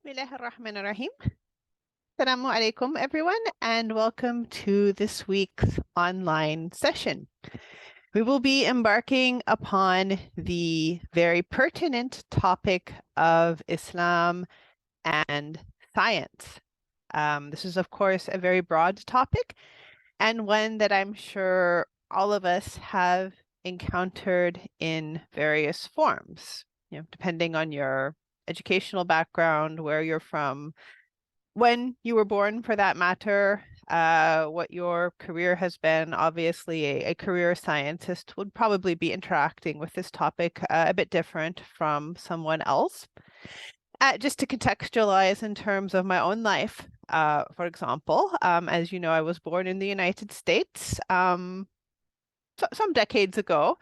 Bismillahirrahmanirrahim. Assalamu alaikum, everyone, and welcome to this week's online session. We will be embarking upon the very pertinent topic of Islam and science. This is, of course, a very broad topic and one that I'm sure all of us have encountered in various forms, depending on your educational background, where you're from, when you were born for that matter, what your career has been. Obviously, a career scientist would probably be interacting with this topic a bit different from someone else. Just to contextualize in terms of my own life, for example, as you know, I was born in the United States some decades ago.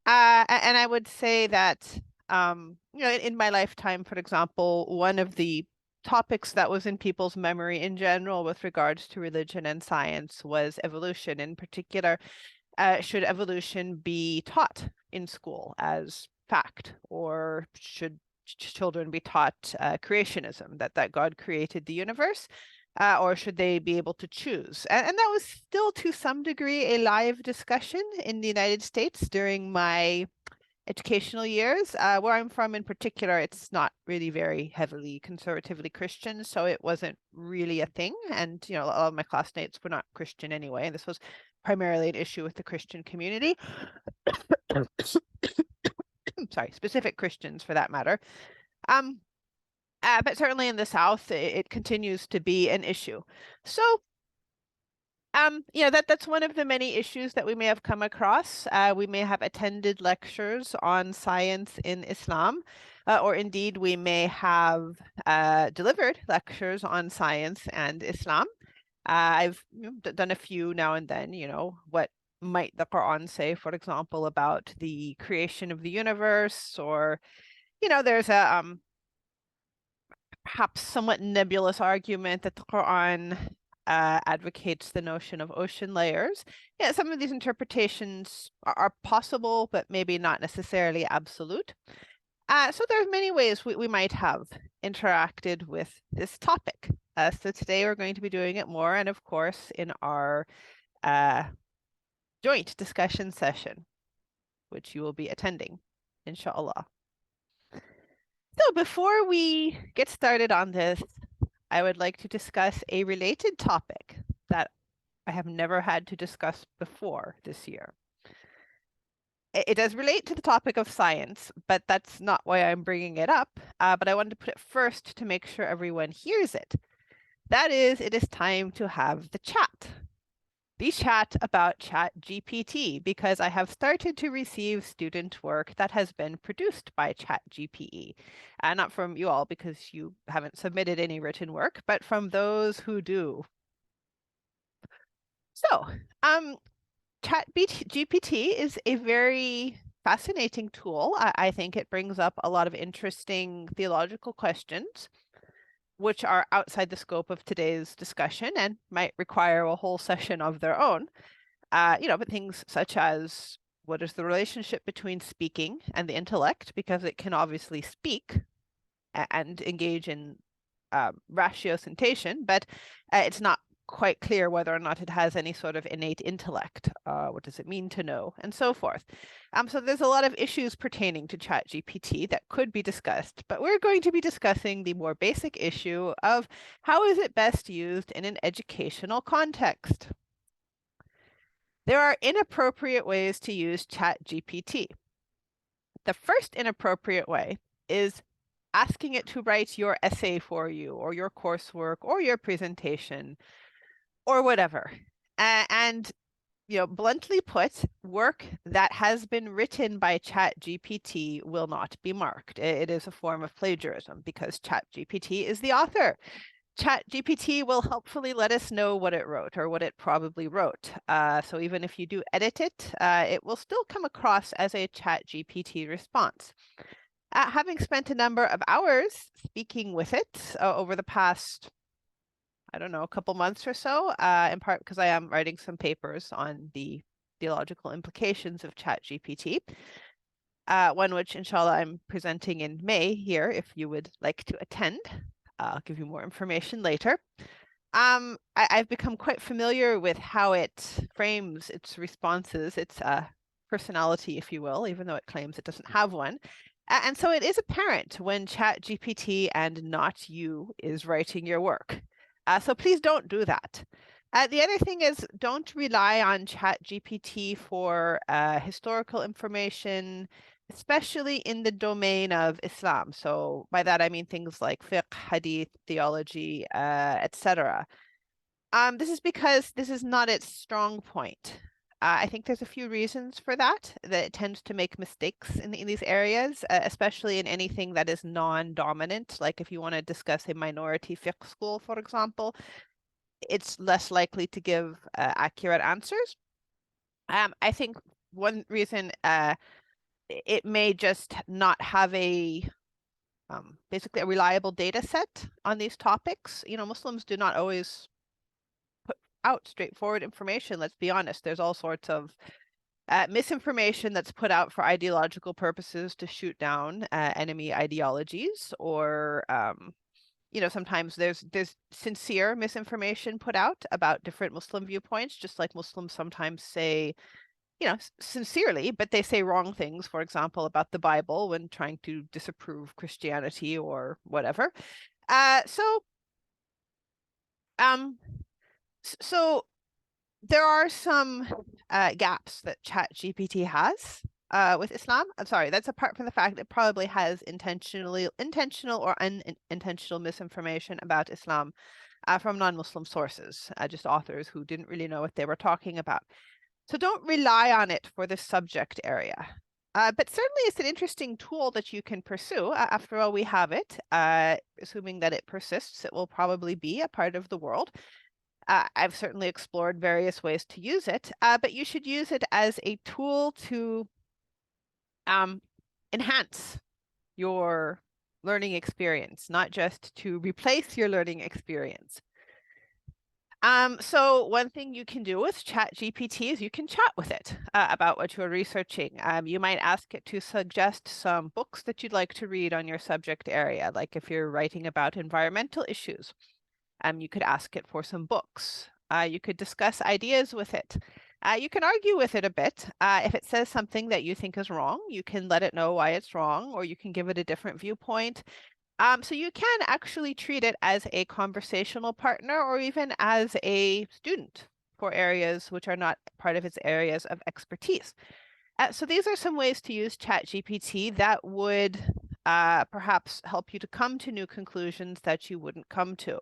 And I would say that, in my lifetime, for example, one of the topics that was in people's memory in general with regards to religion and science was evolution. In particular, should evolution be taught in school as fact, or should children be taught creationism, that God created the universe? Or should they be able to choose? And that was still to some degree a live discussion in the United States during my educational years. Where I'm from in particular, it's not really very heavily conservatively Christian, so it wasn't really a thing. And, a lot of my classmates were not Christian anyway. This was primarily an issue with the Christian community. Sorry, specific Christians for that matter. But certainly in the South, it continues to be an issue. So, that's one of the many issues that we may have come across. We may have attended lectures on science in Islam, or indeed we may have delivered lectures on science and Islam. I've done a few now and then, what might the Quran say, for example, about the creation of the universe, or, there's a perhaps somewhat nebulous argument that the Quran advocates the notion of ocean layers. Yeah, some of these interpretations are possible, but maybe not necessarily absolute. So there's many ways we might have interacted with this topic. So today we're going to be doing it more, and of course in our joint discussion session, which you will be attending, inshallah. So before we get started on this, I would like to discuss a related topic that I have never had to discuss before this year. It does relate to the topic of science, but that's not why I'm bringing it up. But I wanted to put it first to make sure everyone hears it. That is, it is time to have the chat. The chat about ChatGPT, because I have started to receive student work that has been produced by ChatGPT. Not from you all, because you haven't submitted any written work, but from those who do. So, ChatGPT is a very fascinating tool. I think it brings up a lot of interesting theological questions, which are outside the scope of today's discussion and might require a whole session of their own. But things such as, what is the relationship between speaking and the intellect? Because it can obviously speak and engage in ratiocination, but it's not quite clear whether or not it has any sort of innate intellect. What does it mean to know, and so forth. So there's a lot of issues pertaining to ChatGPT that could be discussed, but we're going to be discussing the more basic issue of how is it best used in an educational context. There are inappropriate ways to use ChatGPT. The first inappropriate way is asking it to write your essay for you, or your coursework, or your presentation, or whatever. And bluntly put, work that has been written by ChatGPT will not be marked. It is a form of plagiarism because ChatGPT is the author. ChatGPT will helpfully let us know what it wrote, or what it probably wrote. So even if you do edit it, it will still come across as a ChatGPT response. Having spent a number of hours speaking with it over the past, I don't know, a couple months or so, in part because I am writing some papers on the theological implications of ChatGPT, one which, inshallah, I'm presenting in May here, if you would like to attend. I'll give you more information later. I've become quite familiar with how it frames its responses, its personality, if you will, even though it claims it doesn't have one. And so it is apparent when ChatGPT and not you is writing your work. So please don't do that. The other thing is don't rely on ChatGPT for historical information, especially in the domain of Islam. So by that I mean things like fiqh, hadith, theology, etc. This is because this is not its strong point. I think there's a few reasons for that it tends to make mistakes in these areas, especially in anything that is non-dominant. Like if you want to discuss a minority fiqh school, for example, it's less likely to give accurate answers. I think one reason it may just not have basically a reliable data set on these topics. You know, Muslims do not always put out straightforward information. Let's be honest. There's all sorts of misinformation that's put out for ideological purposes to shoot down enemy ideologies, or you know, sometimes there's sincere misinformation put out about different Muslim viewpoints, just like Muslims sometimes say, you know, sincerely, but they say wrong things, for example, about the Bible when trying to disapprove Christianity or whatever. So um, so there are some gaps that ChatGPT has with Islam. I'm sorry, that's apart from the fact it probably has intentional or unintentional misinformation about Islam from non-Muslim sources, just authors who didn't really know what they were talking about. So don't rely on it for this subject area. But certainly it's an interesting tool that you can pursue. After all, we have it. Assuming that it persists, it will probably be a part of the world. I've certainly explored various ways to use it, but you should use it as a tool to enhance your learning experience, not just to replace your learning experience. So one thing you can do with ChatGPT is you can chat with it about what you're researching. You might ask it to suggest some books that you'd like to read on your subject area, like if you're writing about environmental issues. You could ask it for some books. You could discuss ideas with it. You can argue with it a bit. If it says something that you think is wrong, you can let it know why it's wrong, or you can give it a different viewpoint. So you can actually treat it as a conversational partner or even as a student for areas which are not part of its areas of expertise. So these are some ways to use ChatGPT that would perhaps help you to come to new conclusions that you wouldn't come to.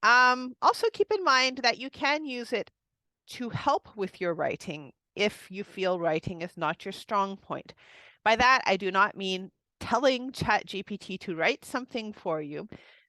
Also keep in mind that you can use it to help with your writing if you feel writing is not your strong point. By that, I do not mean telling ChatGPT to write something for you,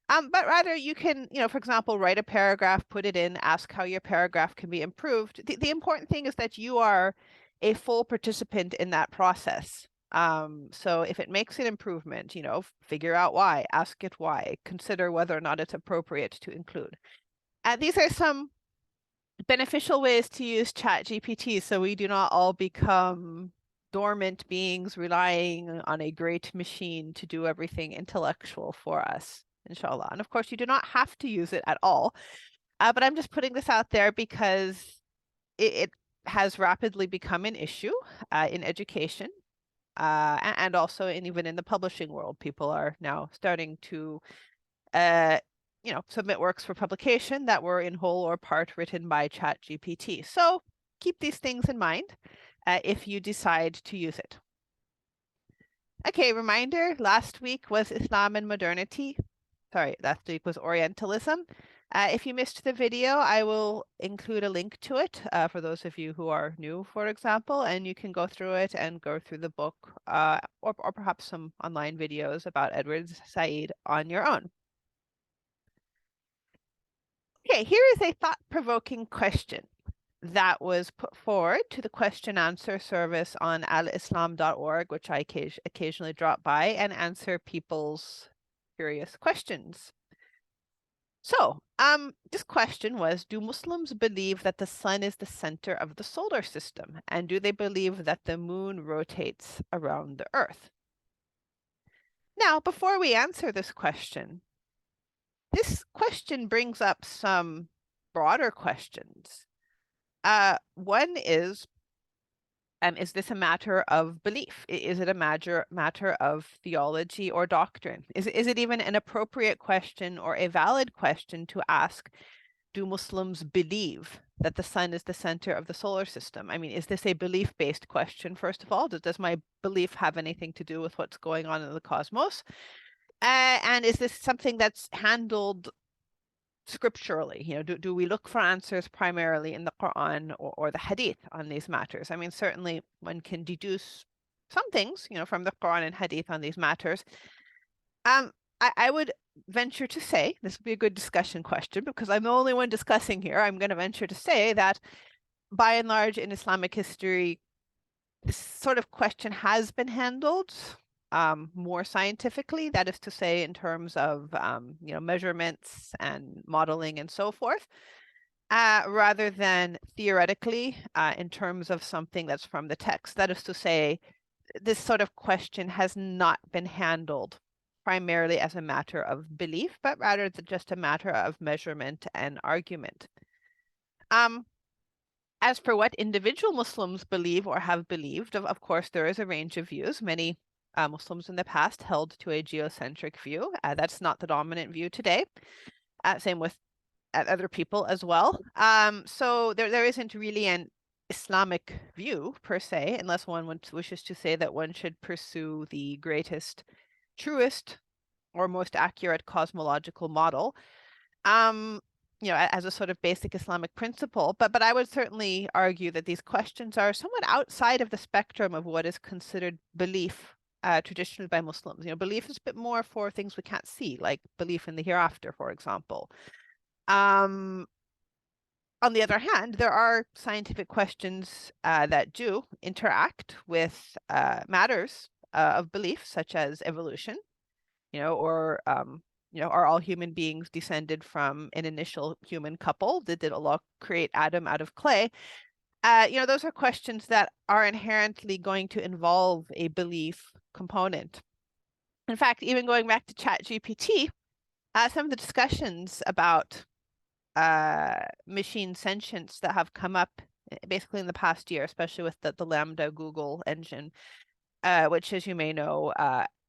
but rather you can, you know, for example, write a paragraph, put it in, ask how your paragraph can be improved. The important thing is that you are a full participant in that process. So if it makes an improvement, you know, figure out why, ask it why, consider whether or not it's appropriate to include. These are some beneficial ways to use ChatGPT so we do not all become dormant beings relying on a great machine to do everything intellectual for us, inshallah. And of course, you do not have to use it at all. But I'm just putting this out there because it has rapidly become an issue in education and also even in the publishing world. People are now starting to you know, submit works for publication that were in whole or part written by ChatGPT. So keep these things in mind if you decide to use it. Okay, reminder, last week was Islam and Modernity. Sorry, last week was Orientalism. If you missed the video, I will include a link to it for those of you who are new, for example, and you can go through it and go through the book or perhaps some online videos about Edward Said on your own. Okay, here is a thought-provoking question that was put forward to the question answer service on alislam.org, which I occasionally drop by and answer people's curious questions. So, this question was, do Muslims believe that the sun is the center of the solar system? And do they believe that the moon rotates around the earth? Now, before we answer this question, question brings up some broader questions. One is this a matter of belief? Is it a matter of theology or doctrine? Is it even an appropriate question or a valid question to ask? Do Muslims believe that the sun is the center of the solar system? I mean, is this a belief-based question, first of all? Does my belief have anything to do with what's going on in the cosmos? And is this something that's handled scripturally? Do we look for answers primarily in the Quran or the Hadith on these matters? I mean, certainly one can deduce some things, from the Quran and Hadith on these matters. I would venture to say, this would be a good discussion question because I'm the only one discussing here. I'm going to venture to say that by and large in Islamic history, this sort of question has been handled more scientifically, that is to say, in terms of measurements and modeling and so forth, rather than theoretically in terms of something that's from the text. That is to say, this sort of question has not been handled primarily as a matter of belief, but rather just a matter of measurement and argument. As for what individual Muslims believe or have believed, of course, there is a range of views. Many Muslims in the past held to a geocentric view. That's not the dominant view today. Same with other people as well. So there isn't really an Islamic view per se, unless one wishes to say that one should pursue the greatest, truest, or most accurate cosmological model. As a sort of basic Islamic principle, but I would certainly argue that these questions are somewhat outside of the spectrum of what is considered belief traditionally by Muslims. Belief is a bit more for things we can't see, like belief in the hereafter, for example. On the other hand, there are scientific questions that do interact with matters of belief, such as evolution, or are all human beings descended from an initial human couple? Did Allah create Adam out of clay? Those are questions that are inherently going to involve a belief component. In fact, even going back to ChatGPT, some of the discussions about machine sentience that have come up basically in the past year, especially with the Lambda Google engine, which, as you may know,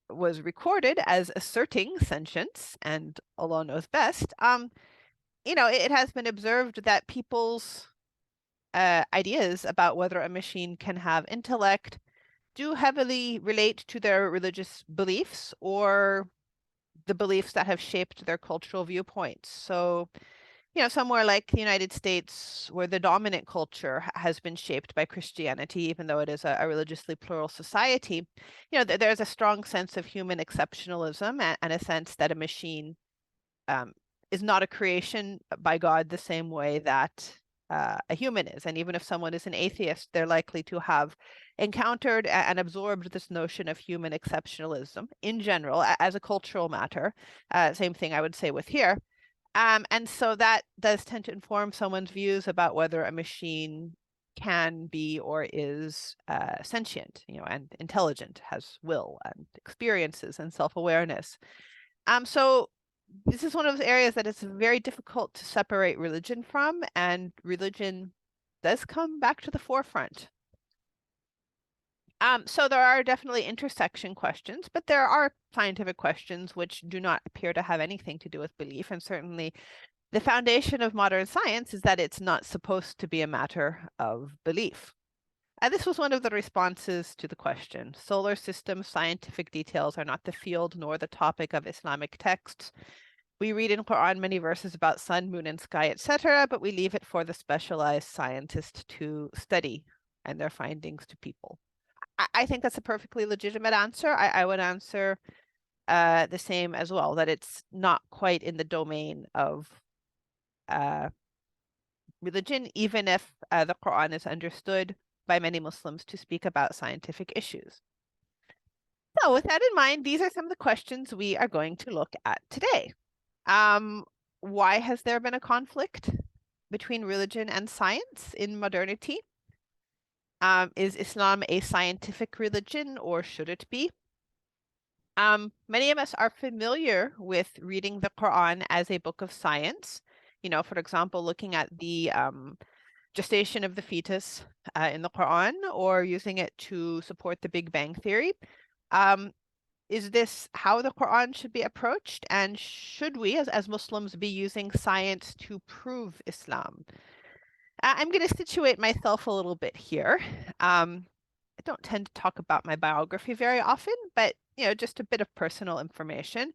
was recorded as asserting sentience, and Allah knows best. It has been observed that people's ideas about whether a machine can have intellect do heavily relate to their religious beliefs or the beliefs that have shaped their cultural viewpoints. So, somewhere like the United States, where the dominant culture has been shaped by Christianity, even though it is a religiously plural society, there's a strong sense of human exceptionalism and a sense that a machine is not a creation by God the same way that a human is. And even if someone is an atheist, they're likely to have encountered and absorbed this notion of human exceptionalism in general as a cultural matter. Same thing I would say with here. And so that does tend to inform someone's views about whether a machine can be or is sentient, and intelligent, has will and experiences and self-awareness. So this is one of those areas that it's very difficult to separate religion from, and religion does come back to the forefront. So there are definitely intersection questions, but there are scientific questions which do not appear to have anything to do with belief. And certainly the foundation of modern science is that it's not supposed to be a matter of belief. And this was one of the responses to the question. Solar system scientific details are not the field nor the topic of Islamic texts. We read in Quran many verses about sun, moon, and sky, etc., but we leave it for the specialized scientist to study and their findings to people. I think that's a perfectly legitimate answer. I would answer the same as well, that it's not quite in the domain of religion, even if the Quran is understood by many Muslims to speak about scientific issues. So with that in mind, these are some of the questions we are going to look at today. Why has there been a conflict between religion and science in modernity? Is Islam a scientific religion, or should it be? Many of us are familiar with reading the Quran as a book of science. For example, looking at the gestation of the fetus in the Quran, or using it to support the Big Bang Theory. Is this how the Quran should be approached? And should we, as Muslims, be using science to prove Islam? I'm going to situate myself a little bit here. I don't tend to talk about my biography very often, but just a bit of personal information.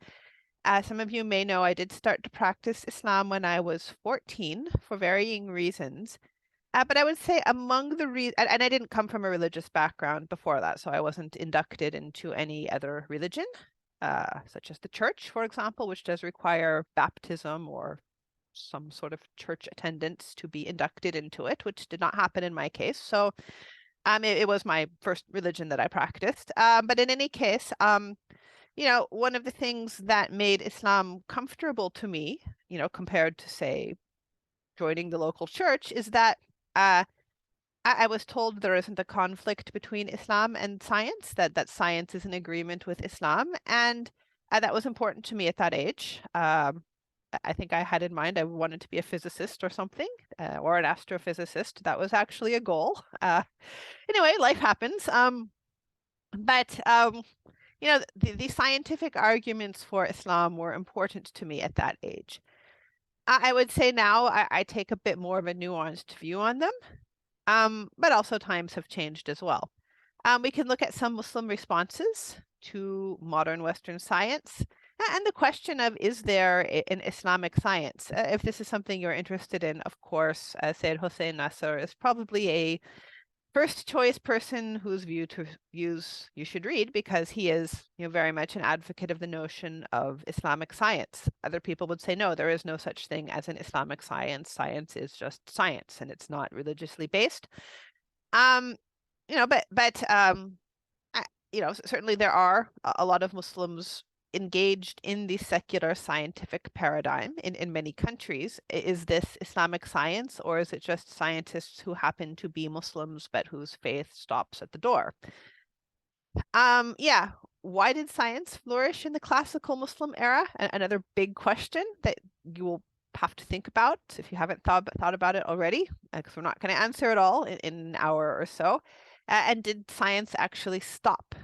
Some of you may know I did start to practice Islam when I was 14 for varying reasons. But I would say among the and I didn't come from a religious background before that, so I wasn't inducted into any other religion, such as the church, for example, which does require baptism or some sort of church attendance to be inducted into it, which did not happen in my case. So it was my first religion that I practiced. But in any case, one of the things that made Islam comfortable to me, compared to, say, joining the local church, is that I was told there isn't a conflict between Islam and science, that science is in agreement with Islam. And that was important to me at that age. I think I had in mind I wanted to be a physicist or something, or an astrophysicist. That was actually a goal. Anyway, life happens. But the scientific arguments for Islam were important to me at that age. I would say now I take a bit more of a nuanced view on them, but also times have changed as well. We can look at some Muslim responses to modern Western science and the question of, is there an Islamic science? If this is something you're interested in, of course, Sayyid Hossein Nasr is probably a first choice person whose views you should read, because he is very much an advocate of the notion of Islamic science. Other people would say, no, there is no such thing as an Islamic science. Science is just science and it's not religiously based. Certainly there are a lot of Muslims engaged in the secular scientific paradigm in many countries. Is this Islamic science, or is it just scientists who happen to be Muslims but whose faith stops at the door? Yeah, why did science flourish in the classical Muslim era? Another big question that you will have to think about if you haven't thought about it already, because we're not going to answer it all in an hour or so. And did science actually stop,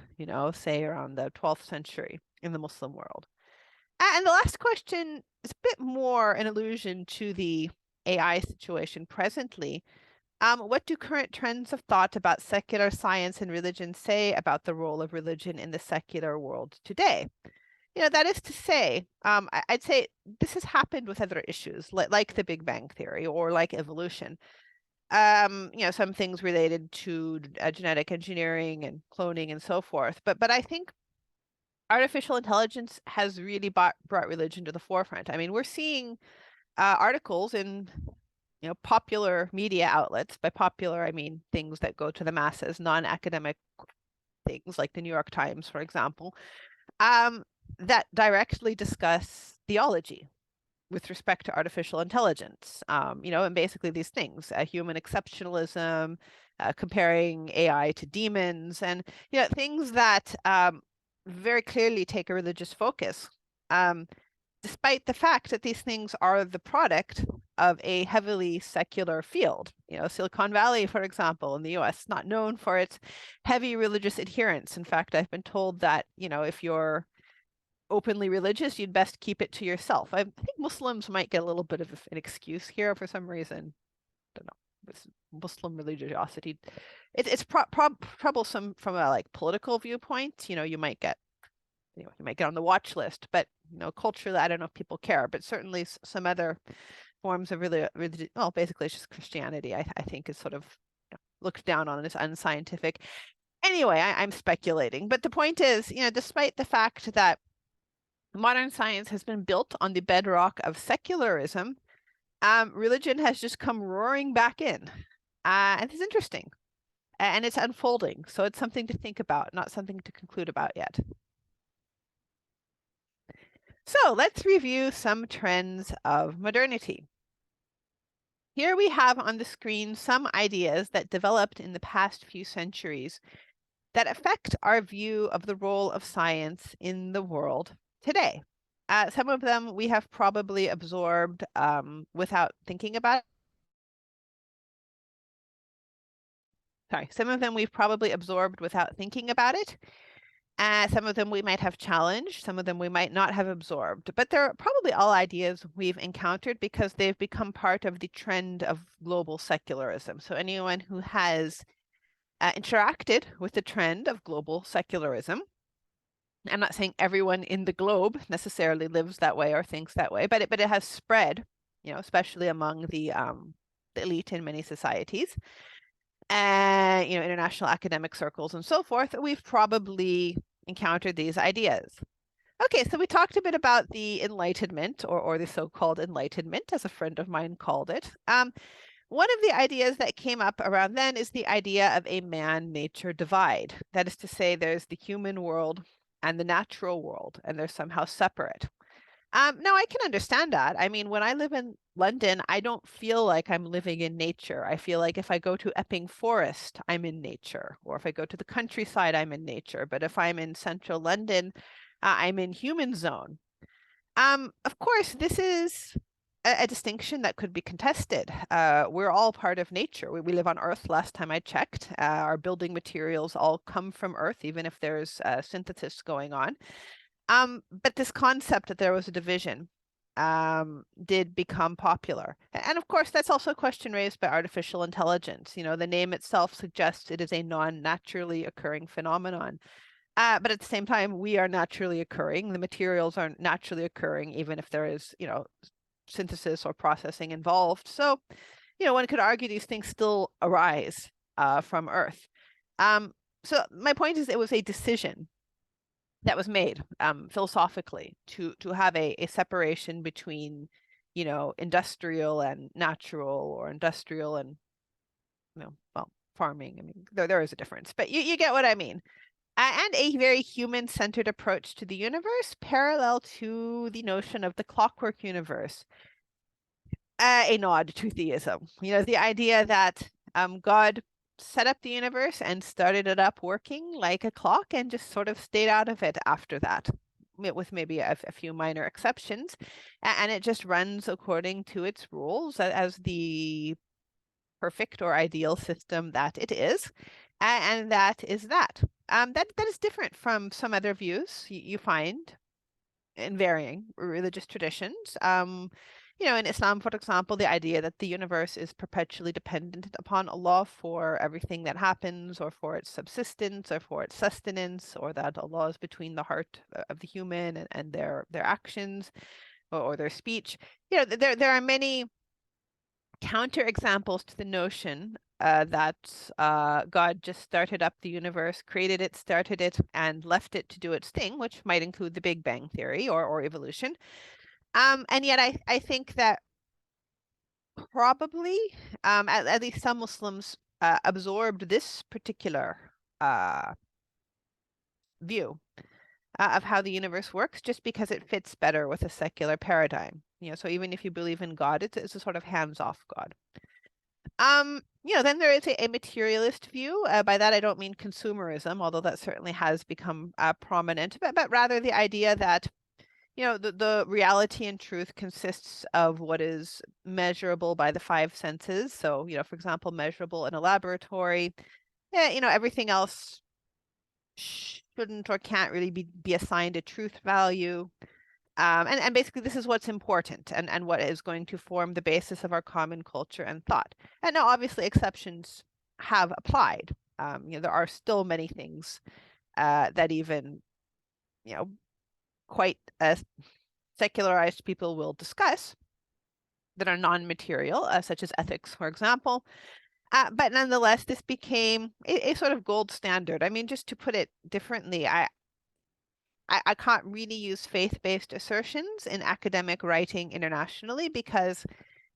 say around the 12th century in the Muslim world? And the last question is a bit more an allusion to the AI situation presently. What do current trends of thought about secular science and religion say about the role of religion in the secular world today? That is to say, I'd say this has happened with other issues like the Big Bang Theory or like evolution. Some things related to genetic engineering and cloning and so forth. But I think artificial intelligence has really brought religion to the forefront. I mean, we're seeing articles in popular media outlets. By popular, I mean things that go to the masses, non-academic things like the New York Times, for example, that directly discuss theology with respect to artificial intelligence, and basically these things, human exceptionalism, comparing AI to demons, and things that very clearly take a religious focus, despite the fact that these things are the product of a heavily secular field. Silicon Valley, for example, in the US, not known for its heavy religious adherence. In fact, I've been told that, if you're openly religious, you'd best keep it to yourself. I think Muslims might get a little bit of an excuse here for some reason. I don't know. This Muslim religiosity, it's troublesome from a political viewpoint. You might get on the watch list, but culturally, I don't know if people care. But certainly some other forms of religion, well, basically it's just Christianity, I think is sort of looked down on as unscientific. Anyway, I'm speculating, but the point is, despite the fact that modern science has been built on the bedrock of secularism, religion has just come roaring back in. And it's interesting. And it's unfolding. So it's something to think about, not something to conclude about yet. So let's review some trends of modernity. Here we have on the screen some ideas that developed in the past few centuries that affect our view of the role of science in the world today. Some of them we have probably absorbed without thinking about it. Sorry, some of them we've probably absorbed without thinking about it. Some of them we might have challenged, some of them we might not have absorbed, but they're probably all ideas we've encountered because they've become part of the trend of global secularism. So anyone who has interacted with the trend of global secularism, I'm not saying everyone in the globe necessarily lives that way or thinks that way, but it has spread, especially among the elite in many societies, and international academic circles and so forth. We've probably encountered these ideas. Okay, so we talked a bit about the Enlightenment, or the so-called Enlightenment, as a friend of mine called it. One of the ideas that came up around then is the idea of a man-nature divide. That is to say, there's the human world and the natural world, and they're somehow separate. Now, I can understand that. I mean, when I live in London, I don't feel like I'm living in nature. I feel like if I go to Epping Forest, I'm in nature. Or if I go to the countryside, I'm in nature. But if I'm in central London, I'm in human zone. Of course, this is a distinction that could be contested. We're all part of nature. We live on Earth last time I checked. Our building materials all come from Earth, even if there's synthesis going on. But this concept that there was a division did become popular. And of course, that's also a question raised by artificial intelligence. The name itself suggests it is a non-naturally occurring phenomenon. But at the same time, we are naturally occurring. The materials are naturally occurring, even if there is, synthesis or processing involved. So, one could argue these things still arise from Earth. So my point is, it was a decision that was made philosophically to have a separation between, industrial and natural, or industrial and, well, farming. I mean, there is a difference, but you get what I mean. And a very human-centered approach to the universe, parallel to the notion of the clockwork universe, a nod to theism. The idea that God set up the universe and started it up working like a clock and just sort of stayed out of it after that, with maybe a few minor exceptions. And it just runs according to its rules as the perfect or ideal system that it is. And that is that. That is different from some other views you find in varying religious traditions. In Islam, for example, the idea that the universe is perpetually dependent upon Allah for everything that happens, or for its subsistence, or for its sustenance, or that Allah is between the heart of the human and their actions, or their speech. There are many counterexamples to the notion that God just started up the universe, created it, started it, and left it to do its thing, which might include the Big Bang Theory or evolution. And yet I think that probably, at least some Muslims absorbed this particular view of how the universe works, just because it fits better with a secular paradigm. So even if you believe in God, it's a sort of hands-off God. Then there is a materialist view. By that, I don't mean consumerism, although that certainly has become prominent, but rather the idea that, the reality and truth consists of what is measurable by the five senses. So, for example, measurable in a laboratory. Everything else shouldn't or can't really be assigned a truth value. And basically, this is what's important and what is going to form the basis of our common culture and thought. And now, obviously, exceptions have applied. There are still many things that even, quite secularized people will discuss that are non-material, such as ethics, for example. But nonetheless, this became a sort of gold standard. I mean, just to put it differently, I can't really use faith-based assertions in academic writing internationally because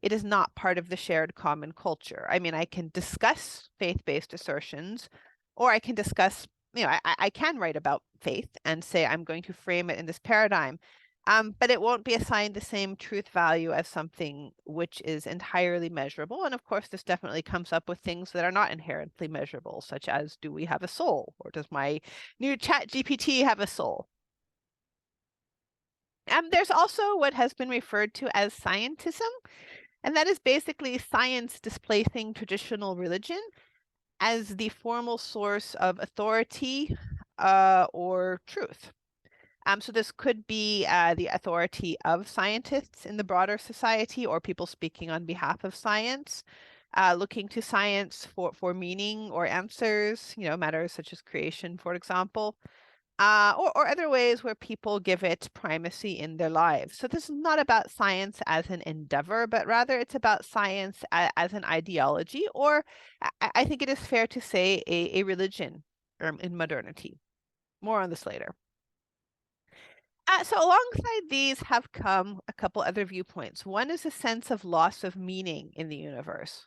it is not part of the shared common culture. I mean, I can discuss faith-based assertions, or I can discuss, I can write about faith and say I'm going to frame it in this paradigm. But it won't be assigned the same truth value as something which is entirely measurable. And of course, this definitely comes up with things that are not inherently measurable, such as, do we have a soul? Or does my new chat GPT have a soul? There's also what has been referred to as scientism, and that is basically science displacing traditional religion as the formal source of authority or truth. So this could be the authority of scientists in the broader society or people speaking on behalf of science, looking to science for meaning or answers, matters such as creation, for example, or other ways where people give it primacy in their lives. So this is not about science as an endeavor, but rather it's about science as an ideology, or I think it is fair to say a religion in modernity. More on this later. So alongside these have come a couple other viewpoints. One is a sense of loss of meaning in the universe.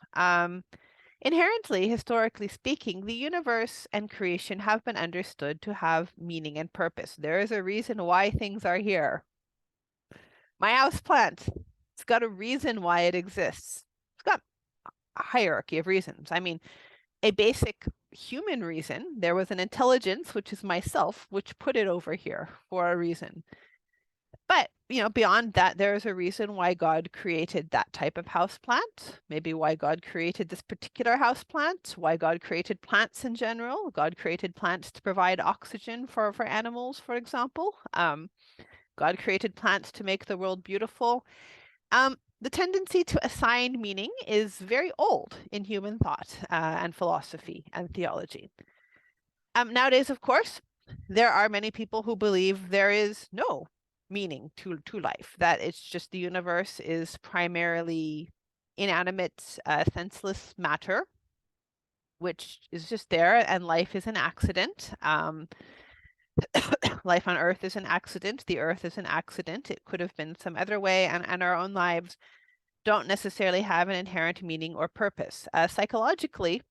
Inherently, historically speaking, the universe and creation have been understood to have meaning and purpose. There is a reason why things are here. My house plant, it's got a reason why it exists. It's got a hierarchy of reasons. I mean, a basic human reason, there was an intelligence, which is myself, which put it over here for a reason. But, beyond that, there's a reason why God created that type of house plant, maybe why God created this particular house plant, why God created plants in general. God created plants to provide oxygen for animals, for example. God created plants to make the world beautiful. The tendency to assign meaning is very old in human thought and philosophy and theology. Nowadays, of course, there are many people who believe there is no meaning to life, that it's just the universe is primarily inanimate, senseless matter, which is just there, and life is an accident. Life on Earth is an accident. The Earth is an accident. It could have been some other way, and our own lives don't necessarily have an inherent meaning or purpose. Psychologically,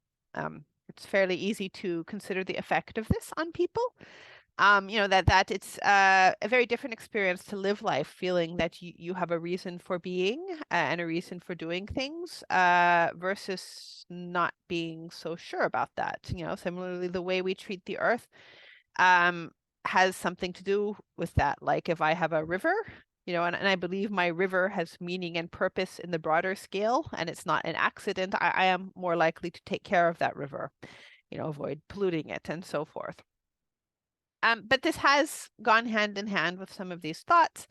it's fairly easy to consider the effect of this on people. That it's a very different experience to live life feeling that you have a reason for being and a reason for doing things versus not being so sure about that. Similarly, the way we treat the earth has something to do with that. Like if I have a river, and I believe my river has meaning and purpose in the broader scale, and it's not an accident, I am more likely to take care of that river, avoid polluting it and so forth. But this has gone hand in hand with some of these thoughts.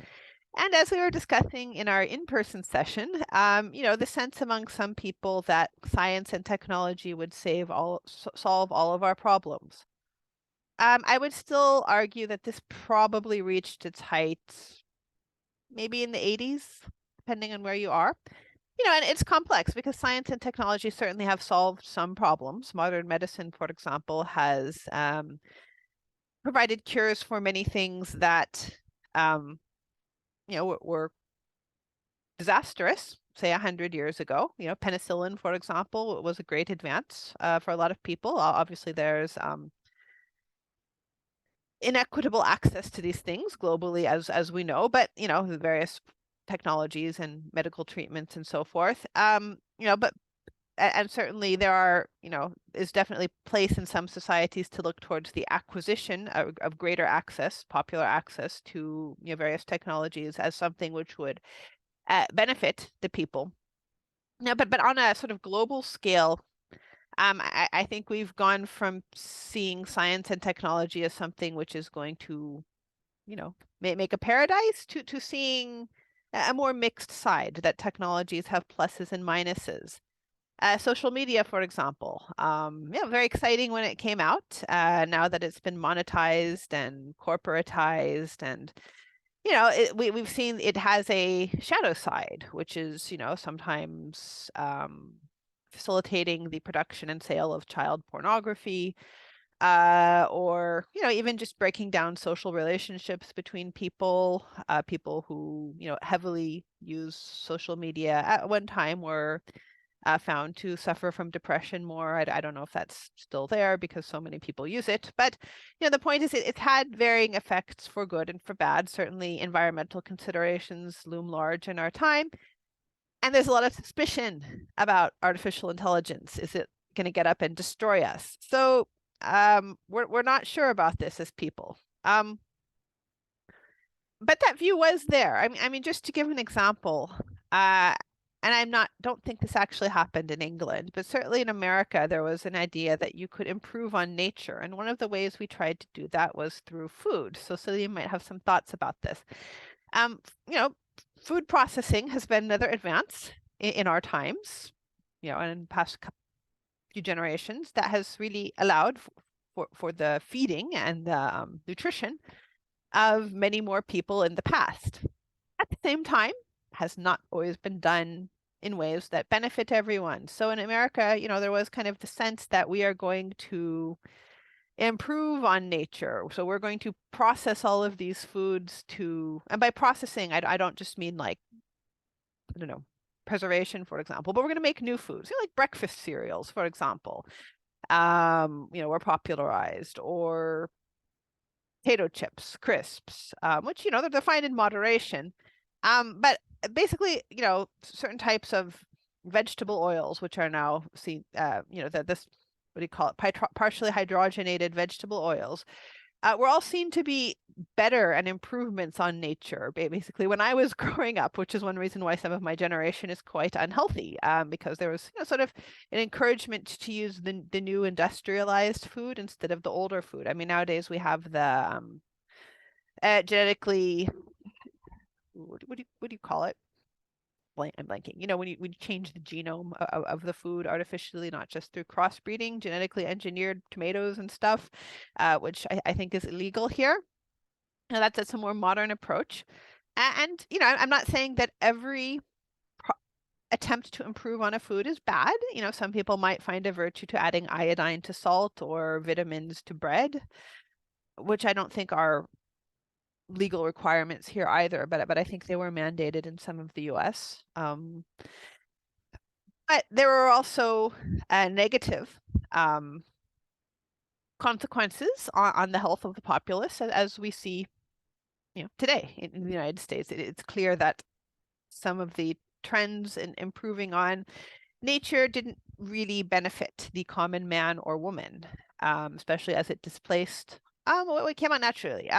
And as we were discussing in our in-person session, the sense among some people that science and technology would solve all of our problems. I would still argue that this probably reached its height maybe in the 80s, depending on where you are. And it's complex because science and technology certainly have solved some problems. Modern medicine, for example, has provided cures for many things that were disastrous, say 100 years ago. Penicillin, for example, was a great advance for a lot of people. Obviously, there's inequitable access to these things globally, as we know, but the various technologies and medical treatments and so forth. But and certainly there are, is definitely place in some societies to look towards the acquisition of greater access, popular access to various technologies as something which would benefit the people. No, but on a sort of global scale, I think we've gone from seeing science and technology as something which is going to, make a paradise to seeing a more mixed side, that technologies have pluses and minuses. Social media, for example, very exciting when it came out. Now that it's been monetized and corporatized, and we've seen it has a shadow side, which is sometimes facilitating the production and sale of child pornography, or even just breaking down social relationships between people. People who heavily use social media at one time were found to suffer from depression more. I don't know if that's still there because so many people use it. But the point is it's had varying effects for good and for bad. Certainly environmental considerations loom large in our time. And there's a lot of suspicion about artificial intelligence. Is it going to get up and destroy us? So we're not sure about this as people. But that view was there. I mean, just to give an example, and don't think this actually happened in England, but certainly in America, there was an idea that you could improve on nature. And one of the ways we tried to do that was through food. So Celia might have some thoughts about this. Food processing has been another advance in our times, and in the past few generations that has really allowed for the feeding and the nutrition of many more people in the past. At the same time, has not always been done in ways that benefit everyone. So in America, there was kind of the sense that we are going to improve on nature. So we're going to process all of these foods and by processing, I don't just mean like, I don't know, preservation, for example, but we're going to make new foods, like breakfast cereals, for example, were popularized, or potato chips, crisps, which, they're defined in moderation. But basically, certain types of vegetable oils, which are now seen, this, what do you call it? Partially hydrogenated vegetable oils, were all seen to be better and improvements on nature. Basically, when I was growing up, which is one reason why some of my generation is quite unhealthy, because there was sort of an encouragement to use the new industrialized food instead of the older food. I mean, nowadays we have the genetically, what do you call it? I'm blanking. When you change the genome of the food artificially, not just through crossbreeding, genetically engineered tomatoes and stuff, which I think is illegal here. Now that's a more modern approach. And I'm not saying that every attempt to improve on a food is bad. Some people might find a virtue to adding iodine to salt or vitamins to bread, which I don't think are legal requirements here either, but I think they were mandated in some of the US. But there were also negative consequences on the health of the populace, as we see today in the United States. It's clear that some of the trends in improving on nature didn't really benefit the common man or woman, especially as it displaced what came out naturally.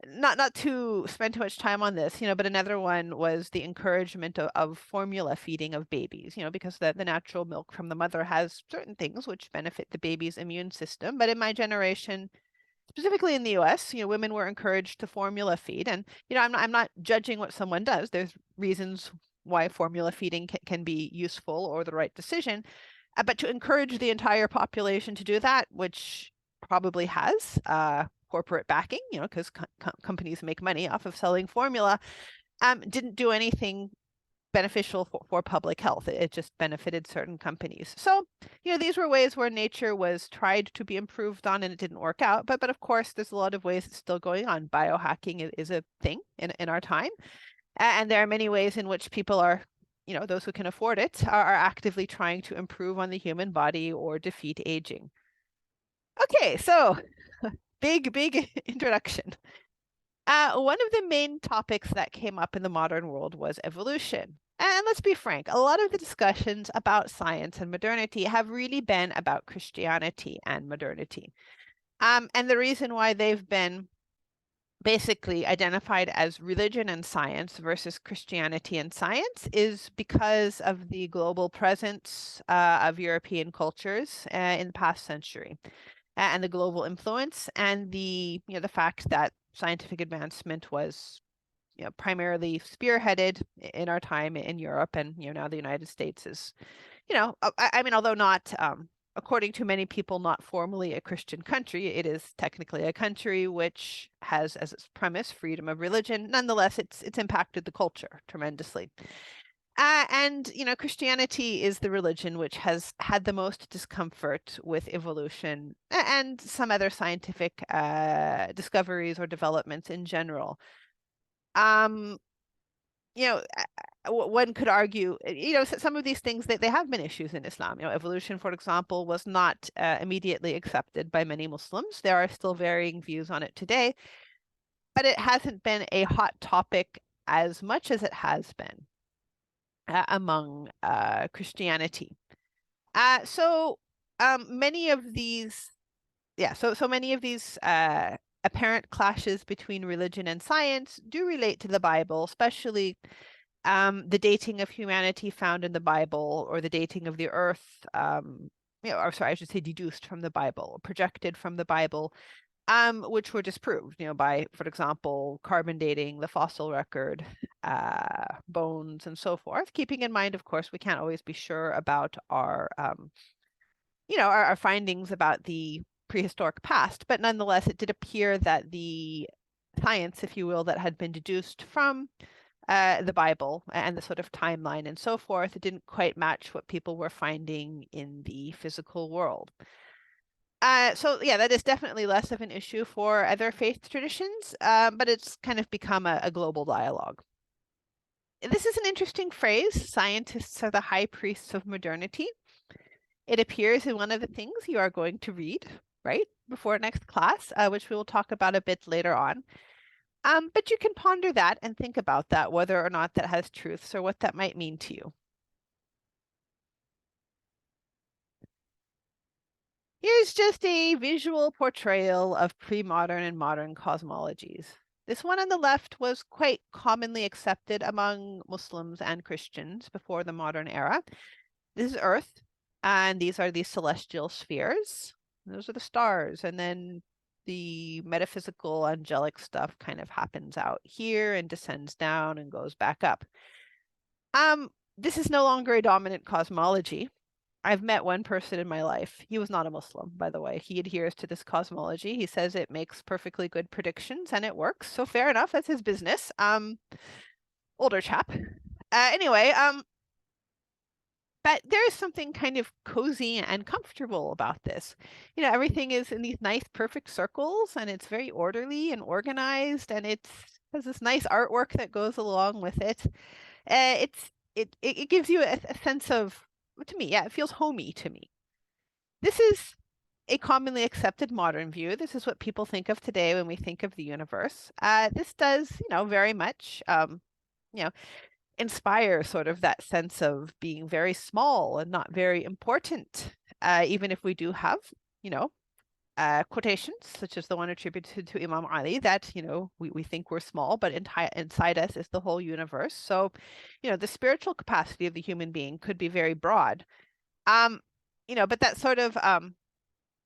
Not to spend too much time on this, but another one was the encouragement of formula feeding of babies, because the natural milk from the mother has certain things which benefit the baby's immune system. But in my generation, specifically in the US, women were encouraged to formula feed. And, I'm not judging what someone does. There's reasons why formula feeding can be useful or the right decision. But to encourage the entire population to do that, which probably has corporate backing, because companies make money off of selling formula, didn't do anything beneficial for public health. It just benefited certain companies. So, these were ways where nature was tried to be improved on and it didn't work out. But of course, there's a lot of ways it's still going on. Biohacking is a thing in our time. And there are many ways in which people are, those who can afford it, are actively trying to improve on the human body or defeat aging. Okay, so big introduction. One of the main topics that came up in the modern world was evolution. And let's be frank, a lot of the discussions about science and modernity have really been about Christianity and modernity. And the reason why they've been basically identified as religion and science versus Christianity and science is because of the global presence of European cultures in the past century, and the global influence, and the fact that scientific advancement was primarily spearheaded in our time in Europe, and now the United States is, I mean, although not according to many people, not formally a Christian country, it is technically a country which has as its premise freedom of religion. Nonetheless, it's impacted the culture tremendously. And Christianity is the religion which has had the most discomfort with evolution and some other scientific discoveries or developments in general. you know, one could argue, some of these things they have been issues in Islam. Evolution, for example, was not immediately accepted by many Muslims. There are still varying views on it today, but it hasn't been a hot topic as much as it has been among Christianity. So many of these, so many of these apparent clashes between religion and science do relate to the Bible, especially the dating of humanity found in the Bible, or the dating of the earth, or sorry, I should say deduced from the Bible, or projected from the Bible, which were disproved, by, for example, carbon dating, the fossil record, bones, and so forth. Keeping in mind, of course, we can't always be sure about our findings about the prehistoric past, but nonetheless, it did appear that the science, if you will, that had been deduced from the Bible and the sort of timeline and so forth, it didn't quite match what people were finding in the physical world. So yeah, that is definitely less of an issue for other faith traditions, but it's kind of become a global dialogue. This is an interesting phrase. Scientists are the high priests of modernity. It appears in one of the things you are going to read, right, before next class, which we will talk about a bit later on. But you can ponder that and think about that, whether or not that has truths or what that might mean to you. Here's just a visual portrayal of pre-modern and modern cosmologies. This one on the left was quite commonly accepted among Muslims and Christians before the modern era. This is Earth, and these are the celestial spheres. Those are the stars, and then the metaphysical angelic stuff kind of happens out here and descends down and goes back up. This is no longer a dominant cosmology. I've met one person in my life. He was not a Muslim, by the way. He adheres to this cosmology. He says it makes perfectly good predictions and it works. So fair enough, that's his business. Older chap. Anyway, but there is something kind of cozy and comfortable about this. Everything is in these nice, perfect circles, and it's very orderly and organized, and it has this nice artwork that goes along with it. It gives you a sense of, to me, it feels homey to me. This is a commonly accepted modern view. This is what people think of today when we think of the universe. This does, very much, inspire sort of that sense of being very small and not very important, even if we do have, quotations such as the one attributed to Imam Ali that, we think we're small, but inside us is the whole universe. So, the spiritual capacity of the human being could be very broad. But that sort of,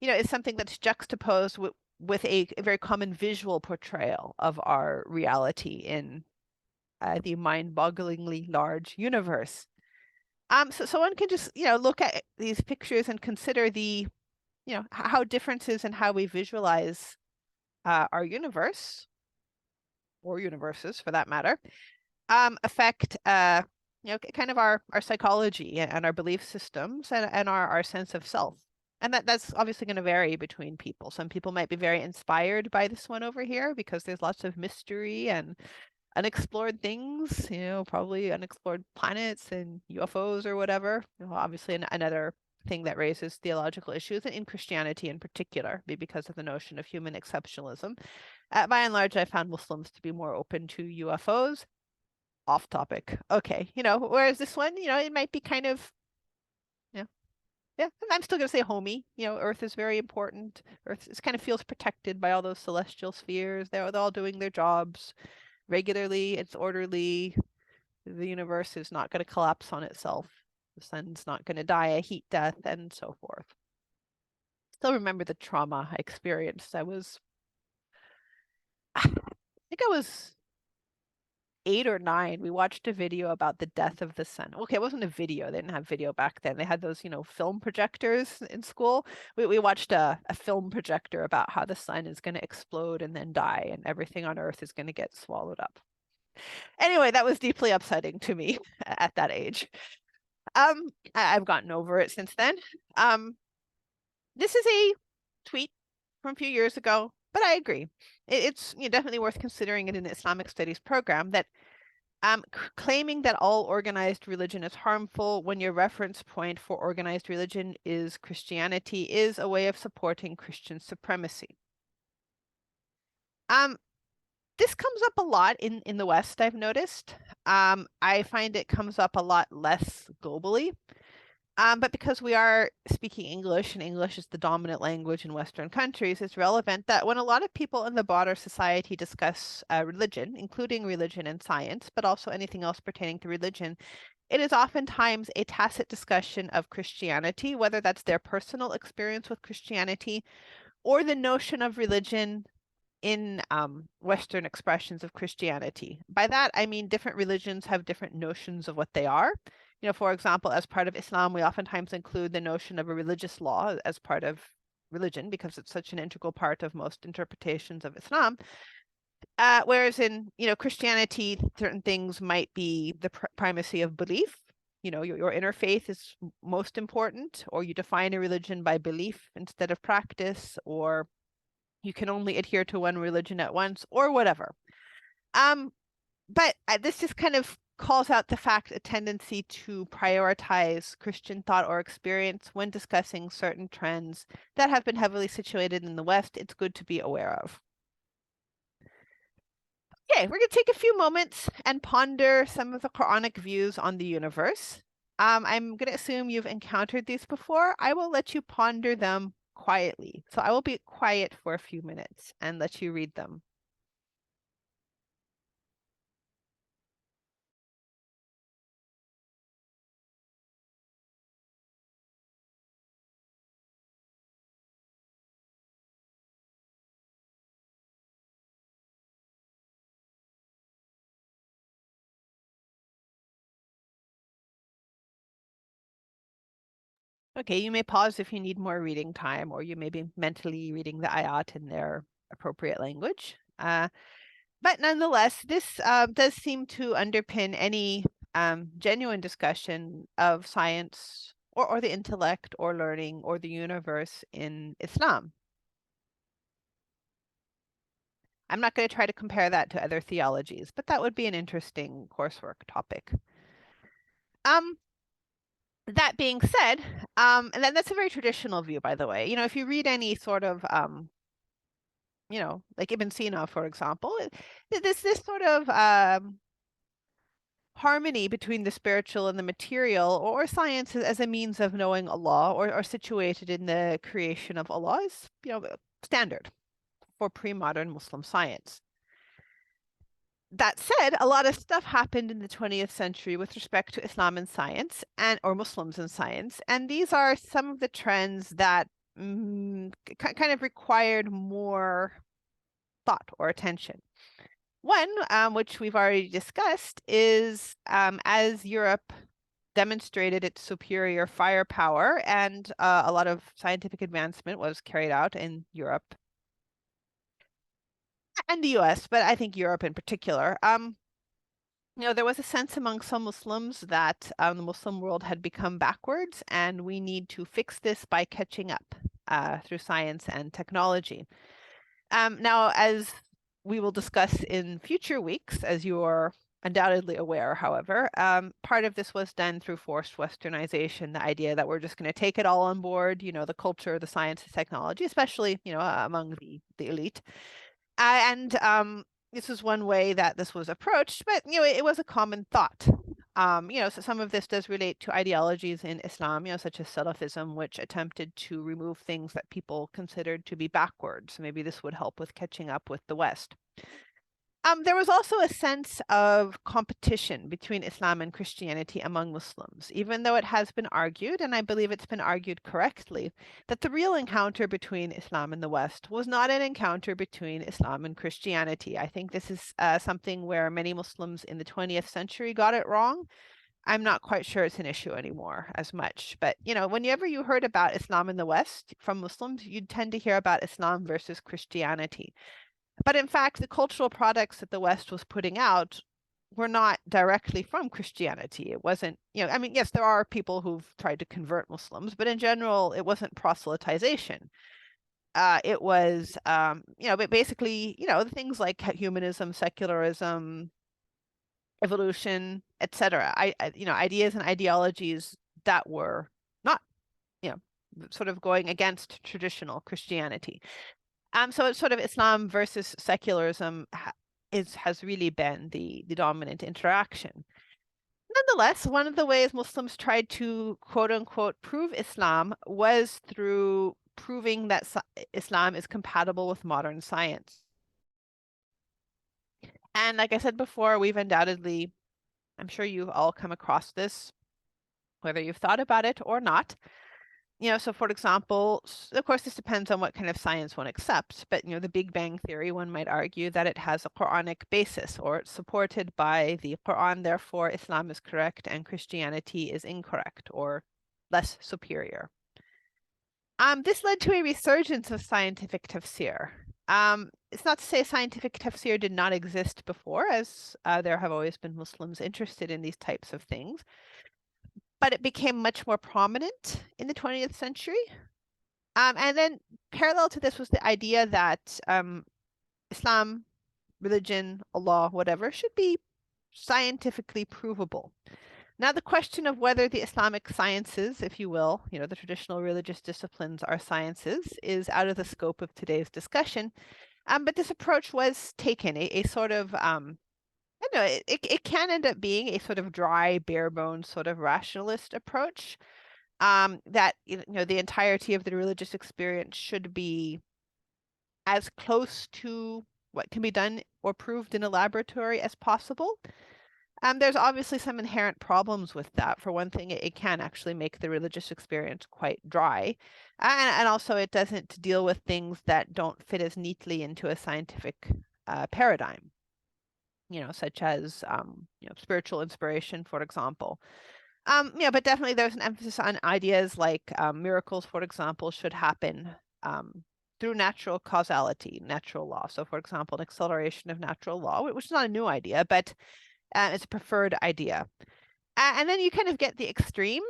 is something that's juxtaposed with a very common visual portrayal of our reality in the mind-bogglingly large universe. So one can just, look at these pictures and consider the, how differences in how we visualize our universe, or universes for that matter, affect, kind of our psychology and our belief systems and our sense of self. And that's obviously going to vary between people. Some people might be very inspired by this one over here because there's lots of mystery and unexplored things, probably unexplored planets and UFOs or whatever. Obviously another thing that raises theological issues in Christianity in particular, because of the notion of human exceptionalism. By and large, I found Muslims to be more open to UFOs. Off topic. Okay, whereas this one, it might be kind of, yeah, I'm still gonna say homey. Earth is very important. Earth kind of feels protected by all those celestial spheres. They're all doing their jobs regularly. It's orderly. The universe is not going to collapse on itself. The sun's not going to die a heat death, and so forth. Still remember the trauma I experienced. I think I was 8 or 9. We watched a video about the death of the sun. Okay, it wasn't a video. They didn't have video back then. They had those, film projectors in school. We watched a film projector about how the sun is going to explode and then die, and everything on Earth is going to get swallowed up. Anyway, that was deeply upsetting to me at that age. I've gotten over it since then. This is a tweet from a few years ago, but I agree. It's definitely worth considering in an Islamic studies program that Claiming that all organized religion is harmful when your reference point for organized religion is Christianity is a way of supporting Christian supremacy. Um, this comes up a lot in the West, I've noticed. I find it comes up a lot less globally. But because we are speaking English and English is the dominant language in Western countries, it's relevant that when a lot of people in the broader society discuss religion, including religion and science, but also anything else pertaining to religion, it is oftentimes a tacit discussion of Christianity, whether that's their personal experience with Christianity or the notion of religion in Western expressions of Christianity. By that, I mean different religions have different notions of what they are. You know, for example, as part of Islam, we oftentimes include the notion of a religious law as part of religion because it's such an integral part of most interpretations of Islam. Whereas in, Christianity, certain things might be the primacy of belief. You know, your inner faith is most important, or you define a religion by belief instead of practice, or you can only adhere to one religion at once, or whatever. But this just kind of calls out the fact a tendency to prioritize Christian thought or experience when discussing certain trends that have been heavily situated in the West. It's good to be aware of. Okay, we're going to take a few moments and ponder some of the Quranic views on the universe. I'm going to assume you've encountered these before. I will let you ponder them quietly. So I will be quiet for a few minutes and let you read them. Okay, you may pause if you need more reading time, or you may be mentally reading the ayat in their appropriate language. But nonetheless, this does seem to underpin any genuine discussion of science or the intellect or learning or the universe in Islam. I'm not going to try to compare that to other theologies, but that would be an interesting coursework topic. Um, that being said, and then that's a very traditional view, by the way. You know, if you read any sort of like Ibn Sina, for example, this sort of harmony between the spiritual and the material, or science as a means of knowing Allah, or situated in the creation of Allah, is standard for pre-modern Muslim science. That said, a lot of stuff happened in the 20th century with respect to Islam and science, or Muslims and science, and these are some of the trends that kind of required more thought or attention. One, which we've already discussed, is as Europe demonstrated its superior firepower and a lot of scientific advancement was carried out in Europe and the US, but I think Europe in particular. There was a sense among some Muslims that the Muslim world had become backwards, and we need to fix this by catching up through science and technology. Now, as we will discuss in future weeks, as you are undoubtedly aware, however, part of this was done through forced westernization, the idea that we're just going to take it all on board, the culture, the science, the technology, especially, among the elite. And this is one way that this was approached, but, it was a common thought. So some of this does relate to ideologies in Islam, such as Salafism, which attempted to remove things that people considered to be backwards. Maybe this would help with catching up with the West. There was also a sense of competition between Islam and Christianity among Muslims, even though it has been argued, and I believe it's been argued correctly, that the real encounter between Islam and the West was not an encounter between Islam and Christianity. I think this is something where many Muslims in the 20th century got it wrong. I'm not quite sure it's an issue anymore as much. But, whenever you heard about Islam in the West from Muslims, you'd tend to hear about Islam versus Christianity. But in fact, the cultural products that the West was putting out were not directly from Christianity. It wasn't, yes, there are people who've tried to convert Muslims, but in general, it wasn't proselytization. It was, but basically, things like humanism, secularism, evolution, etc. Ideas and ideologies that were not, sort of going against traditional Christianity. So it's sort of Islam versus secularism has really been the dominant interaction. Nonetheless, one of the ways Muslims tried to quote unquote prove Islam was through proving that Islam is compatible with modern science. And like I said before, we've undoubtedly, I'm sure you've all come across this, whether you've thought about it or not. So for example, of course, this depends on what kind of science one accepts, but the Big Bang Theory, one might argue that it has a Quranic basis, or it's supported by the Quran, therefore Islam is correct and Christianity is incorrect or less superior. This led to a resurgence of scientific tafsir. It's not to say scientific tafsir did not exist before, as there have always been Muslims interested in these types of things, but it became much more prominent in the 20th century. And then parallel to this was the idea that Islam, religion, Allah, whatever, should be scientifically provable. Now, the question of whether the Islamic sciences, if you will, the traditional religious disciplines are sciences, is out of the scope of today's discussion. But this approach was taken, a sort of, I don't know, it can end up being a sort of dry, bare bones sort of rationalist approach. That the entirety of the religious experience should be as close to what can be done or proved in a laboratory as possible. There's obviously some inherent problems with that. For one thing, it can actually make the religious experience quite dry. And also it doesn't deal with things that don't fit as neatly into a scientific paradigm, such as, spiritual inspiration, for example. But definitely there's an emphasis on ideas like miracles, for example, should happen through natural causality, natural law. So, for example, an acceleration of natural law, which is not a new idea, but it's a preferred idea. And then you kind of get the extreme,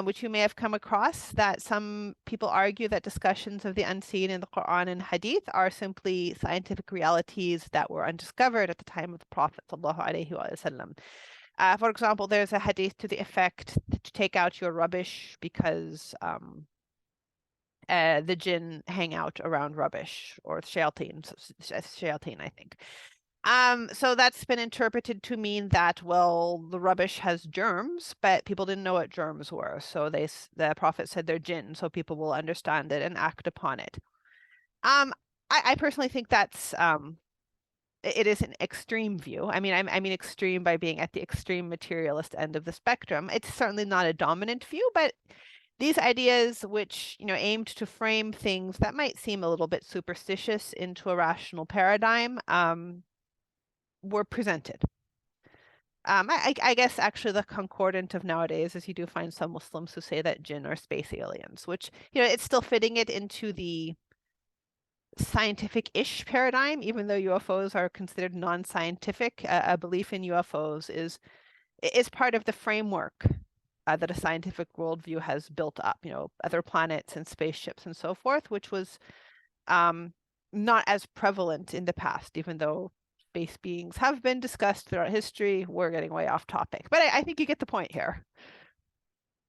which you may have come across, that some people argue that discussions of the unseen in the Quran and Hadith are simply scientific realities that were undiscovered at the time of the Prophet sallallahu alaihi wasallam. For example, there's a hadith to the effect to take out your rubbish because the jinn hang out around rubbish, or shayateen, I think. So that's been interpreted to mean that, well, the rubbish has germs, but people didn't know what germs were. So the Prophet said they're jinn, so people will understand it and act upon it. I personally think that's it is an extreme view. I mean extreme by being at the extreme materialist end of the spectrum. It's certainly not a dominant view, but these ideas, which aimed to frame things that might seem a little bit superstitious into a rational paradigm, were presented. I guess actually the concordant of nowadays is you do find some Muslims who say that jinn are space aliens, which it's still fitting it into the scientific-ish paradigm, even though UFOs are considered non-scientific. A belief in UFOs is part of the framework that a scientific worldview has built up, other planets and spaceships and so forth, which was not as prevalent in the past, even though space beings have been discussed throughout history. We're getting way off topic, but I think you get the point here.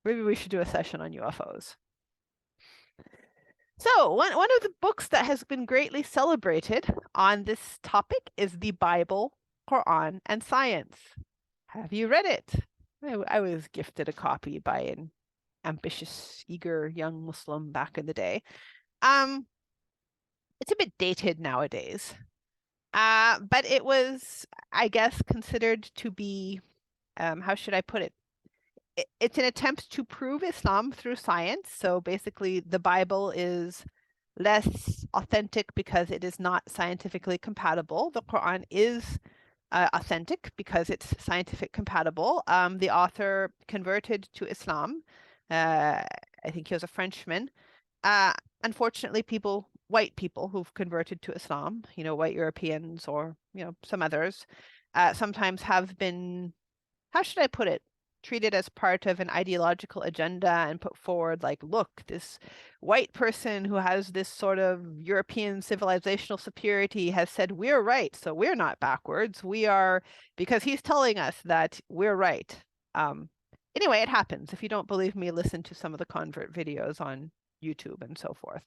Maybe we should do a session on UFOs. So one of the books that has been greatly celebrated on this topic is the Bible, Quran, and Science. Have you read it? I was gifted a copy by an ambitious, eager young Muslim back in the day. It's a bit dated nowadays, but it was, I guess, considered to be, how should I put it? It's an attempt to prove Islam through science. So basically, the Bible is less authentic because it is not scientifically compatible. The Quran is authentic because it's scientific compatible. The author converted to Islam. I think he was a Frenchman. Unfortunately, white people who've converted to Islam, white Europeans or, some others, sometimes have been, how should I put it? treated as part of an ideological agenda and put forward like, look, this white person who has this sort of European civilizational superiority has said we're right, so we're not backwards. We are, because he's telling us that we're right. Anyway, it happens. If you don't believe me, listen to some of the convert videos on YouTube and so forth.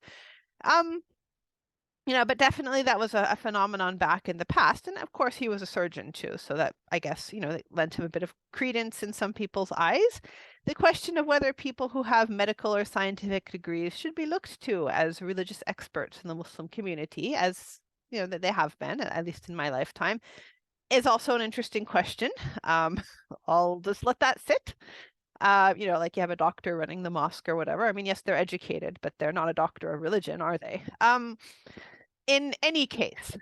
But definitely that was a phenomenon back in the past. And of course, he was a surgeon too. So that, I guess, it lent him a bit of credence in some people's eyes. The question of whether people who have medical or scientific degrees should be looked to as religious experts in the Muslim community, as that they have been, at least in my lifetime, is also an interesting question. I'll just let that sit. Like you have a doctor running the mosque or whatever. I mean, yes, they're educated, but they're not a doctor of religion, are they? In any case,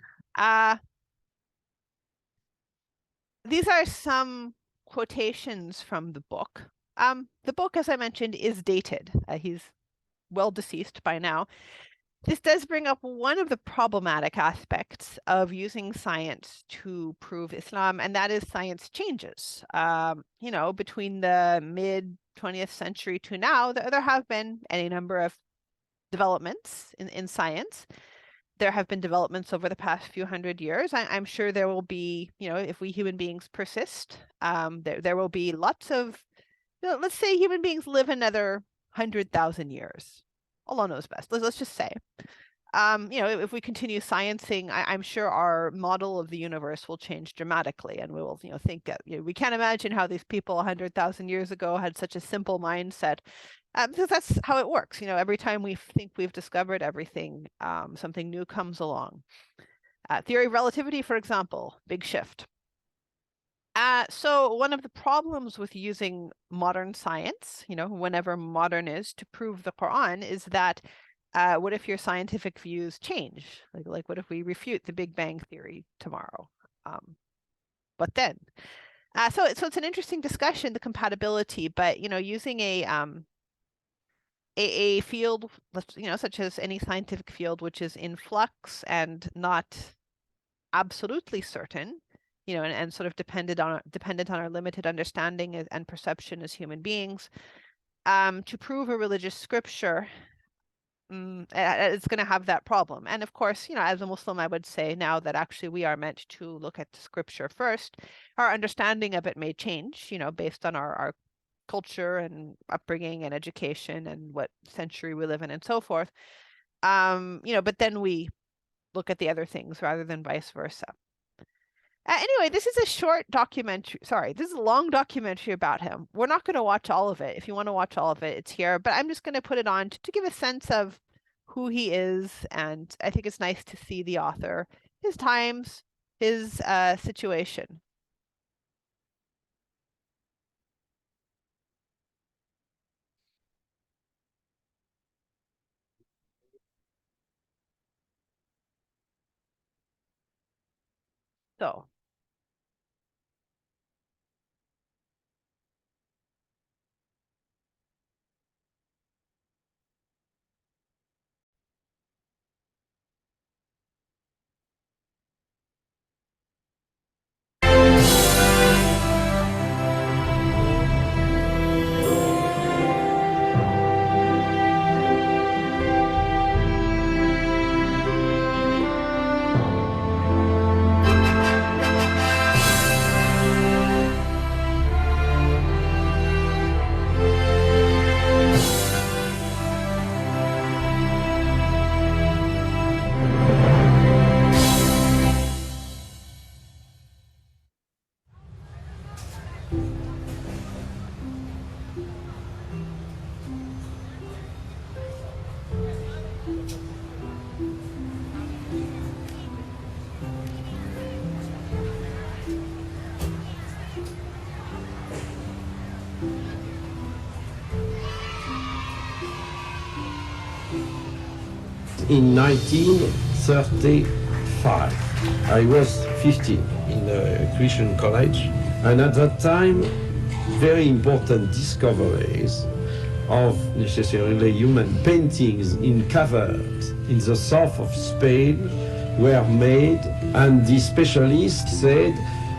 these are some quotations from the book. The book, as I mentioned, is dated. He's well deceased by now. This does bring up one of the problematic aspects of using science to prove Islam, and that is science changes. Between the mid 20th century to now, there have been any number of developments in science. There have been developments over the past few hundred years. I'm sure there will be, if we human beings persist, there will be lots of, let's say human beings live another 100,000 years. Allah knows best. Let's just say, if we continue sciencing, I'm sure our model of the universe will change dramatically, and we will, think that we can't imagine how these people 100,000 years ago had such a simple mindset. Because that's how it works. Every time we think we've discovered everything, something new comes along. Theory of relativity, for example, big shift. So one of the problems with using modern science, whenever modern is, to prove the Quran is that what if your scientific views change? Like what if we refute the Big Bang Theory tomorrow? But then, so it's an interesting discussion, the compatibility, but using a field, such as any scientific field, which is in flux and not absolutely certain, and sort of dependent on our limited understanding and perception as human beings, to prove a religious scripture, it's going to have that problem. And of course, as a Muslim, I would say now that actually we are meant to look at scripture first. Our understanding of it may change, based on our culture and upbringing and education and what century we live in and so forth. But then we look at the other things rather than vice versa. Anyway, this is a short documentary. Sorry, this is a long documentary about him. We're not going to watch all of it. If you want to watch all of it, it's here. But I'm just going to put it on to give a sense of who he is. And I think it's nice to see the author, his times, his situation. So. In 1935, I was 15 in a Christian college, and at that time, very important discoveries of necessarily human paintings in caverns in the south of Spain were made, and the specialists said,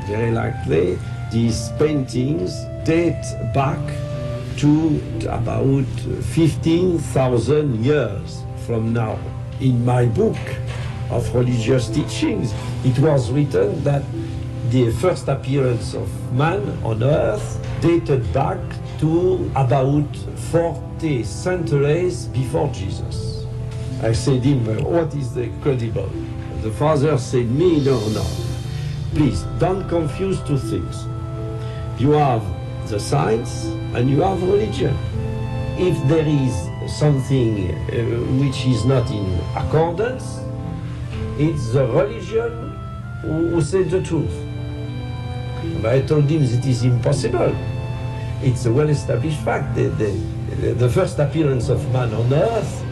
very likely, these paintings date back to about 15,000 years from now. In my book of religious teachings, it was written that the first appearance of man on earth dated back to about 40 centuries before Jesus. I said to him, what is the credible? The father said me, no, please don't confuse two things. You have the science and you have religion. If there is something which is not in accordance, it's the religion who says the truth. But I told him that it is impossible. It's a well-established fact. The first appearance of man on earth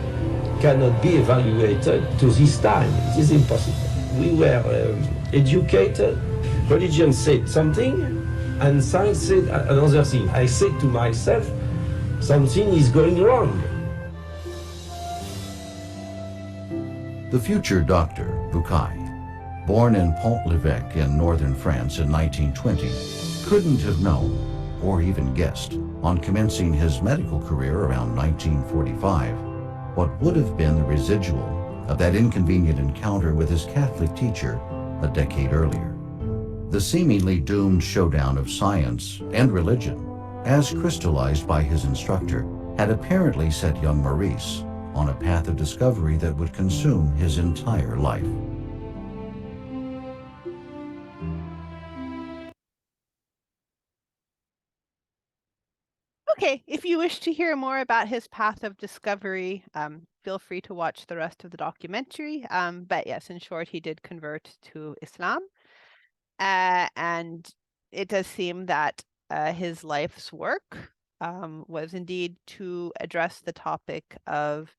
cannot be evaluated to this time. It is impossible. We were educated, religion said something, and science said another thing. I said to myself, something is going wrong. The future doctor, Bucaille, born in Pont-l'Evêque in northern France in 1920, couldn't have known, or even guessed, on commencing his medical career around 1945, what would have been the residual of that inconvenient encounter with his Catholic teacher a decade earlier. The seemingly doomed showdown of science and religion, as crystallized by his instructor, had apparently set young Maurice on a path of discovery that would consume his entire life. Okay, if you wish to hear more about his path of discovery, feel free to watch the rest of the documentary. But yes, in short, he did convert to Islam. And it does seem that his life's work was indeed to address the topic of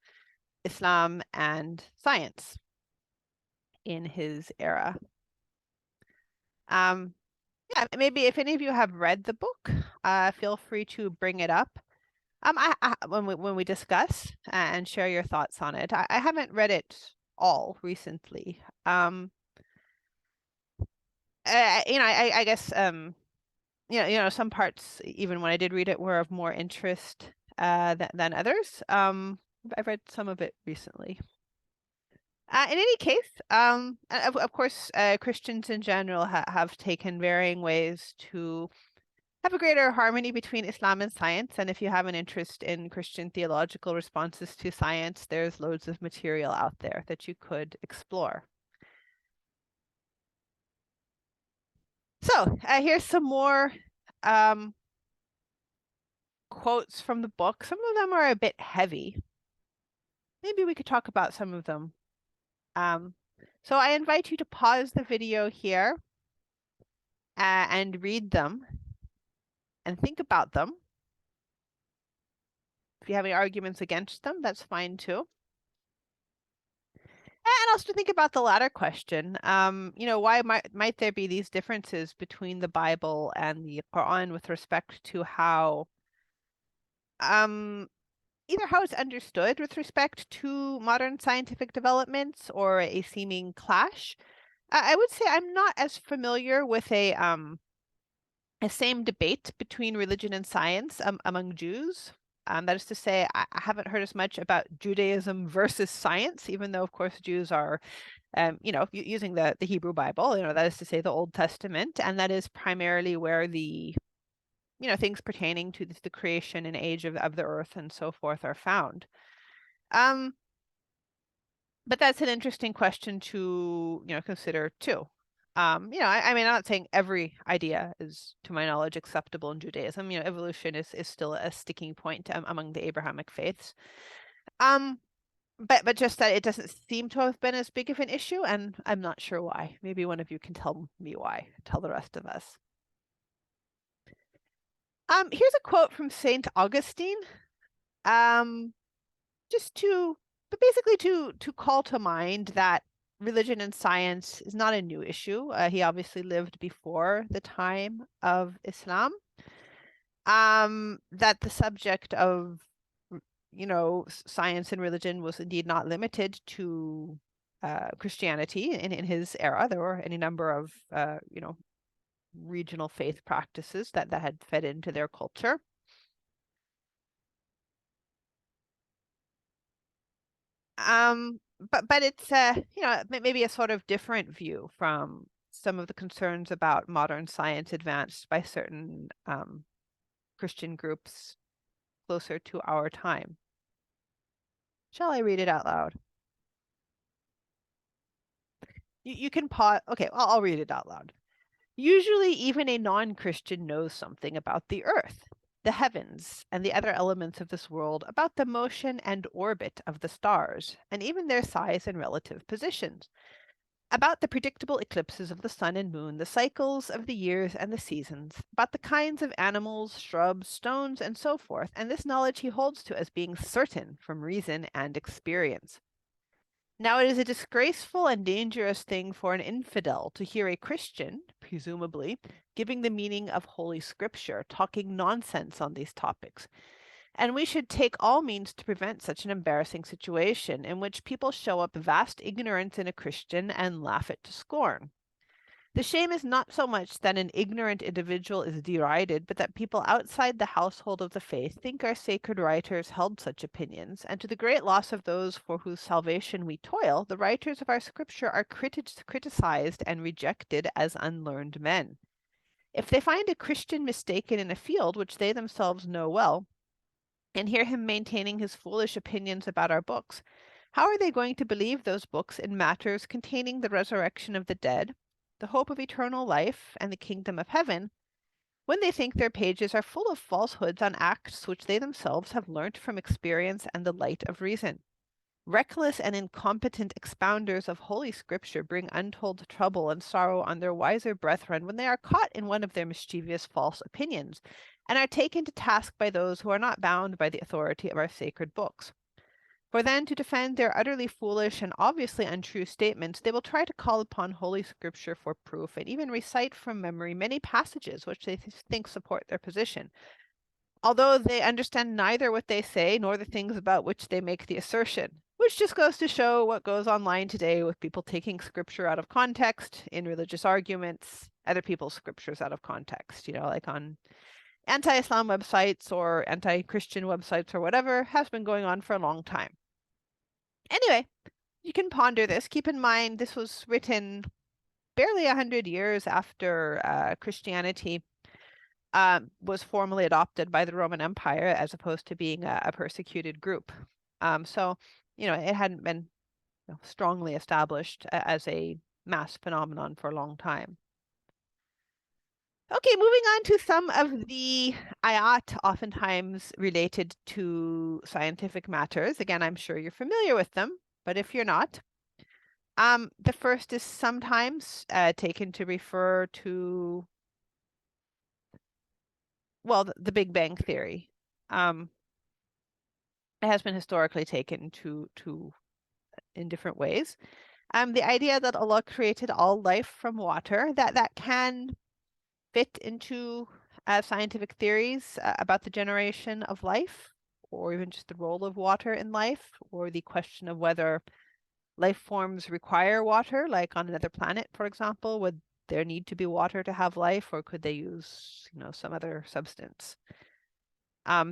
Islam and science in his era. Yeah, maybe if any of you have read the book, feel free to bring it up when we discuss and share your thoughts on it. I haven't read it all recently. I guess some parts, even when I did read it, were of more interest than others. I've read some of it recently. In any case, of course, Christians in general have taken varying ways to have a greater harmony between Islam and science. And if you have an interest in Christian theological responses to science, there's loads of material out there that you could explore. So here's some more quotes from the book. Some of them are a bit heavy. Maybe we could talk about some of them. So I invite you to pause the video here and read them and think about them. If you have any arguments against them, that's fine too. And also think about the latter question. Why might there be these differences between the Bible and the Quran with respect to how either how it's understood with respect to modern scientific developments or a seeming clash? I would say I'm not as familiar with a same debate between religion and science among Jews. That is to say, I haven't heard as much about Judaism versus science, even though, of course, Jews are, using the Hebrew Bible, that is to say, the Old Testament, and that is primarily where the things pertaining to the creation and age of the earth and so forth are found. But that's an interesting question to, consider too. I'm not saying every idea is, to my knowledge, acceptable in Judaism. Evolution is still a sticking point among the Abrahamic faiths. But just that it doesn't seem to have been as big of an issue, and I'm not sure why. Maybe one of you can tell me why, tell the rest of us. Here's a quote from Saint Augustine, basically to call to mind that religion and science is not a new issue. He obviously lived before the time of Islam. That the subject of, science and religion was indeed not limited to Christianity in his era. There were any number of, regional faith practices that had fed into their culture. But it's maybe a sort of different view from some of the concerns about modern science advanced by certain Christian groups closer to our time. Shall I read it out loud? You can pause. Okay, I'll read it out loud. Usually, even a non-Christian knows something about the earth, the heavens, and the other elements of this world, about the motion and orbit of the stars, and even their size and relative positions, about the predictable eclipses of the sun and moon, the cycles of the years and the seasons, about the kinds of animals, shrubs, stones, and so forth, and this knowledge he holds to as being certain from reason and experience. Now, it is a disgraceful and dangerous thing for an infidel to hear a Christian, presumably, giving the meaning of Holy Scripture, talking nonsense on these topics. And we should take all means to prevent such an embarrassing situation in which people show up vast ignorance in a Christian and laugh it to scorn. The shame is not so much that an ignorant individual is derided, but that people outside the household of the faith think our sacred writers held such opinions, and to the great loss of those for whose salvation we toil, the writers of our scripture are criticized and rejected as unlearned men. If they find a Christian mistaken in a field which they themselves know well, and hear him maintaining his foolish opinions about our books, how are they going to believe those books in matters containing the resurrection of the dead, the hope of eternal life, and the kingdom of heaven, when they think their pages are full of falsehoods on acts which they themselves have learnt from experience and the light of reason? Reckless and incompetent expounders of Holy Scripture bring untold trouble and sorrow on their wiser brethren when they are caught in one of their mischievous false opinions, and are taken to task by those who are not bound by the authority of our sacred books. For then, to defend their utterly foolish and obviously untrue statements, they will try to call upon Holy Scripture for proof, and even recite from memory many passages which they think support their position, although they understand neither what they say nor the things about which they make the assertion, which just goes to show what goes online today with people taking scripture out of context in religious arguments, other people's scriptures out of context, like on anti-Islam websites or anti-Christian websites or whatever, has been going on for a long time. Anyway, you can ponder this. Keep in mind, this was written barely 100 years after Christianity was formally adopted by the Roman Empire, as opposed to being a persecuted group. So, it hadn't been strongly established as a mass phenomenon for a long time. Okay, moving on to some of the ayat, oftentimes related to scientific matters. Again, I'm sure you're familiar with them, but if you're not, the first is sometimes taken to refer to, well, the Big Bang Theory. It has been historically taken to in different ways. The idea that Allah created all life from water, that can fit into scientific theories about the generation of life, or even just the role of water in life, or the question of whether life forms require water, like on another planet, for example. Would there need to be water to have life, or could they use, some other substance?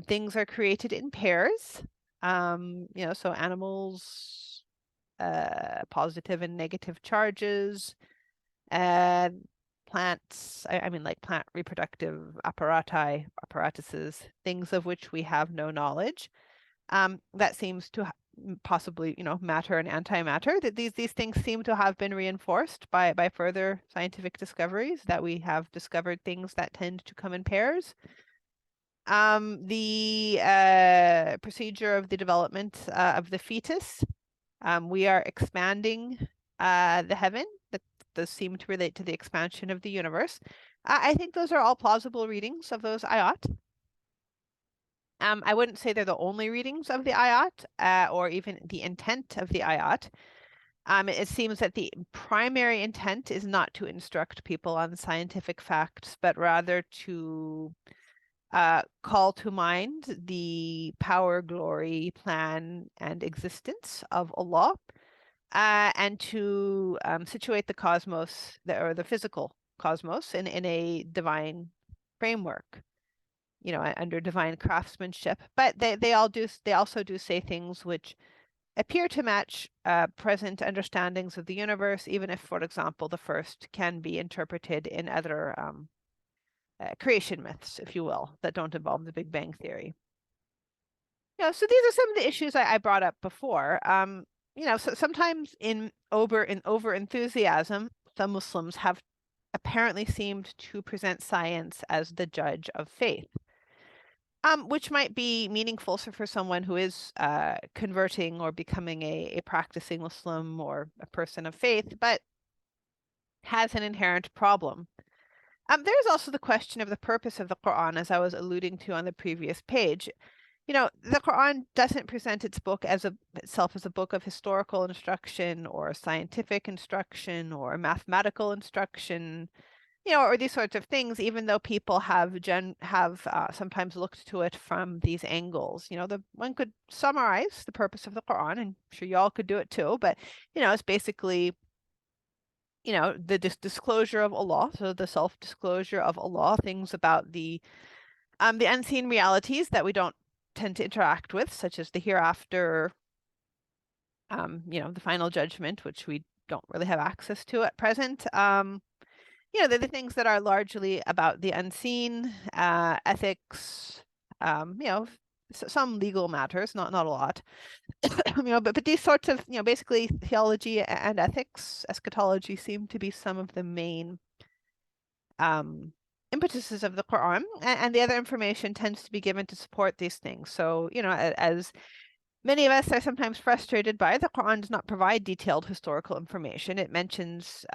Things are created in pairs, so animals, positive and negative charges, plants, I mean like plant reproductive apparatuses, things of which we have no knowledge. That seems to possibly, matter and antimatter, that these things seem to have been reinforced by further scientific discoveries, that we have discovered things that tend to come in pairs. The procedure of the development of the fetus, we are expanding the heaven. That does seem to relate to the expansion of the universe. I think those are all plausible readings of those ayat. I wouldn't say they're the only readings of the ayat, or even the intent of the ayat. It seems that the primary intent is not to instruct people on scientific facts, but rather to call to mind the power, glory, plan, and existence of Allah, and to situate the cosmos, or the physical cosmos in a divine framework, under divine craftsmanship. But they also do say things which appear to match present understandings of the universe, even if, for example, the first can be interpreted in other creation myths, if you will, that don't involve the Big Bang Theory. So these are some of the issues I brought up before. So sometimes in over enthusiasm, some Muslims have apparently seemed to present science as the judge of faith, which might be meaningful for someone who is converting or becoming a practicing Muslim or a person of faith, but has an inherent problem. There's also the question of the purpose of the Quran, as I was alluding to on the previous page. The Quran doesn't present itself as a book of historical instruction or scientific instruction or mathematical instruction, or these sorts of things, even though people have sometimes looked to it from these angles. One could summarize the purpose of the Quran, and I'm sure y'all could do it too, but, it's basically, the disclosure of Allah, so the self-disclosure of Allah, things about the unseen realities that we don't tend to interact with, such as the hereafter, the final judgment, which we don't really have access to at present. They're the things that are largely about the unseen, ethics, some legal matters, not a lot. But these sorts of, basically theology and ethics, eschatology seem to be some of the main impetuses of the Quran, and the other information tends to be given to support these things. So, as many of us are sometimes frustrated by, the Quran does not provide detailed historical information. It mentions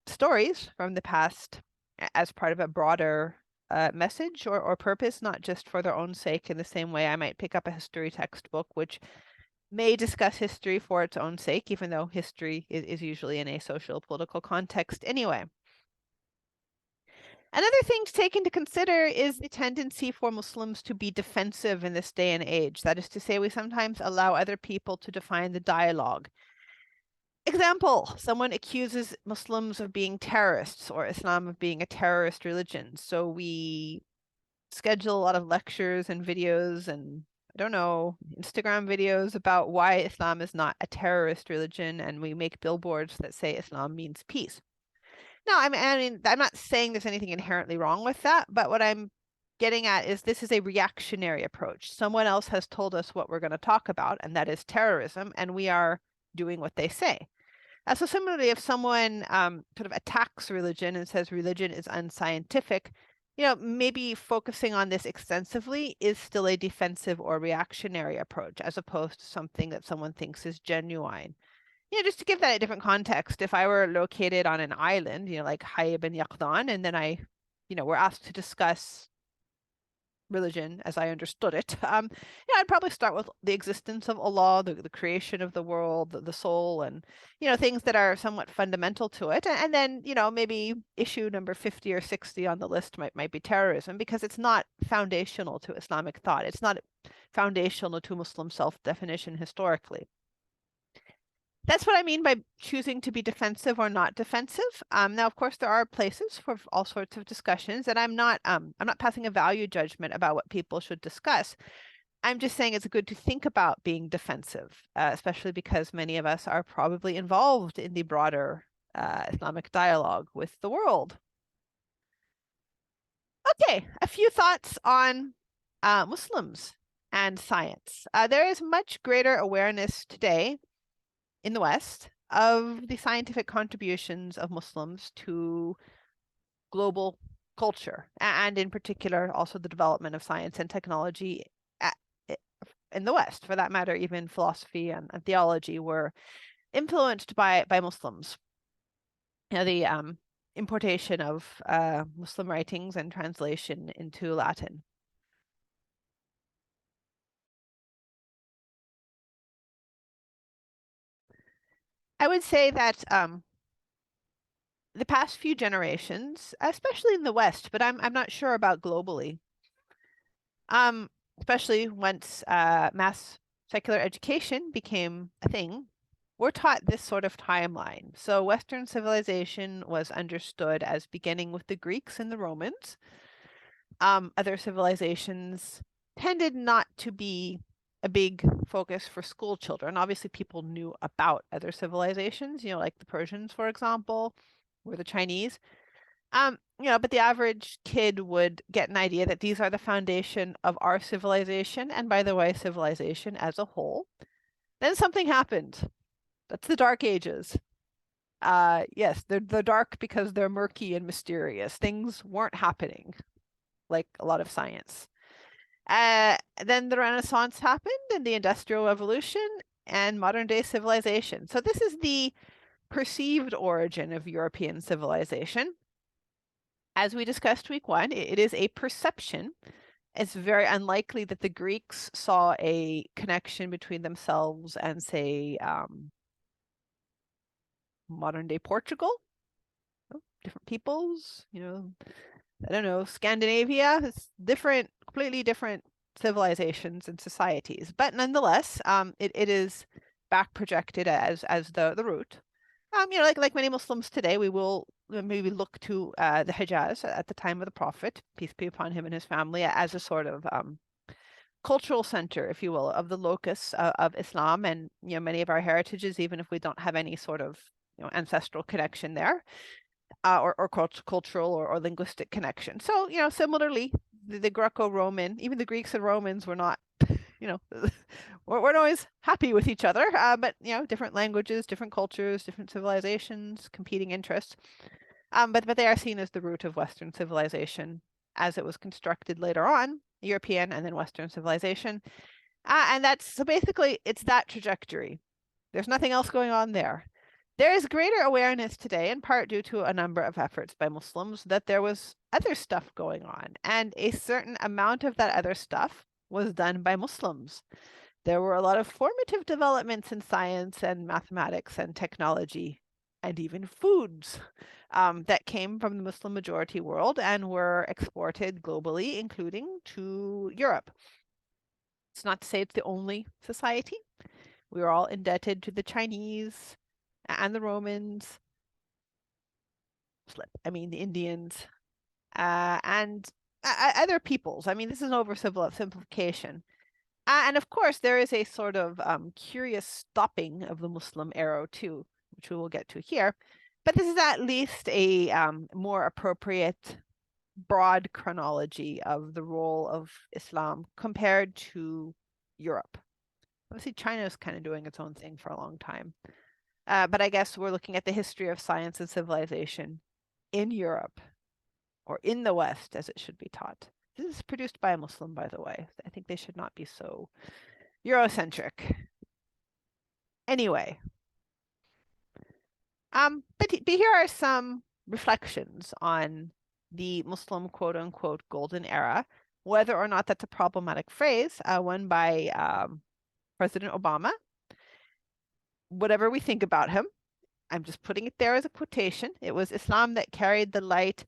stories from the past as part of a broader message or purpose, not just for their own sake, in the same way I might pick up a history textbook, which may discuss history for its own sake, even though history is usually in a social political context anyway. Another thing to take into consider is the tendency for Muslims to be defensive in this day and age. That is to say, we sometimes allow other people to define the dialogue. Example, someone accuses Muslims of being terrorists or Islam of being a terrorist religion. So we schedule a lot of lectures and videos and, I don't know, Instagram videos about why Islam is not a terrorist religion, and we make billboards that say Islam means peace. No, I mean, I'm not saying there's anything inherently wrong with that, but what I'm getting at is this is a reactionary approach. Someone else has told us what we're going to talk about, and that is terrorism, and we are doing what they say. So similarly, if someone sort of attacks religion and says religion is unscientific, maybe focusing on this extensively is still a defensive or reactionary approach, as opposed to something that someone thinks is genuine. Just to give that a different context, if I were located on an island, like Hayb and Yaqdan, and then were asked to discuss religion as I understood it, I'd probably start with the existence of Allah, the creation of the world, the soul, and, things that are somewhat fundamental to it. And then, maybe issue number 50 or 60 on the list might be terrorism, because it's not foundational to Islamic thought. It's not foundational to Muslim self-definition historically. That's what I mean by choosing to be defensive or not defensive. Now, of course, there are places for all sorts of discussions, and I'm not passing a value judgment about what people should discuss. I'm just saying it's good to think about being defensive, especially because many of us are probably involved in the broader Islamic dialogue with the world. Okay, a few thoughts on Muslims and science. There is much greater awareness today in the West of the scientific contributions of Muslims to global culture, and in particular also the development of science and technology in the West. For that matter, even philosophy and theology were influenced by Muslims. The importation of Muslim writings and translation into Latin. I would say that the past few generations, especially in the West, but I'm not sure about globally, especially once mass secular education became a thing, we're taught this sort of timeline. So Western civilization was understood as beginning with the Greeks and the Romans. Other civilizations tended not to be a big focus for school children. Obviously, people knew about other civilizations, like the Persians, for example, or the Chinese. But the average kid would get an idea that these are the foundation of our civilization, and by the way, civilization as a whole. Then something happened. That's the Dark Ages. Yes, they're dark because they're murky and mysterious. Things weren't happening like a lot of science. Then the Renaissance happened and the Industrial Revolution and modern day civilization. So this is the perceived origin of European civilization. As we discussed week one, it is a perception. It's very unlikely that the Greeks saw a connection between themselves and, say, modern day Portugal. Different peoples, I don't know, Scandinavia. It's different, completely different civilizations and societies. But nonetheless, it is back projected as the root. Like many Muslims today, we will maybe look to the Hijaz at the time of the Prophet, peace be upon him and his family, as a sort of cultural center, if you will, of the locus of Islam and many of our heritages, even if we don't have any sort of ancestral connection there. Or cultural or linguistic connection. So, similarly, the Greco-Roman, even the Greeks and Romans were not, weren't always happy with each other, but, different languages, different cultures, different civilizations, competing interests. But they are seen as the root of Western civilization as it was constructed later on, European and then Western civilization. And so basically, it's that trajectory. There's nothing else going on there. There is greater awareness today, in part due to a number of efforts by Muslims, that there was other stuff going on, and a certain amount of that other stuff was done by Muslims. There were a lot of formative developments in science and mathematics and technology and even foods that came from the Muslim majority world and were exported globally, including to Europe. It's not to say it's the only society. We are all indebted to the Chinese and the Romans, the Indians, and other peoples. This is an oversimplification. And of course, there is a sort of curious stopping of the Muslim arrow too, which we will get to here. But this is at least a more appropriate broad chronology of the role of Islam compared to Europe. Obviously, China is kind of doing its own thing for a long time. But I guess we're looking at the history of science and civilization in Europe, or in the West, as it should be taught. This is produced by a Muslim, by the way. I think they should not be so Eurocentric. Anyway, but here are some reflections on the Muslim quote-unquote golden era, whether or not that's a problematic phrase, one by President Obama. Whatever we think about him, I'm just putting it there as a quotation. It was Islam that carried the light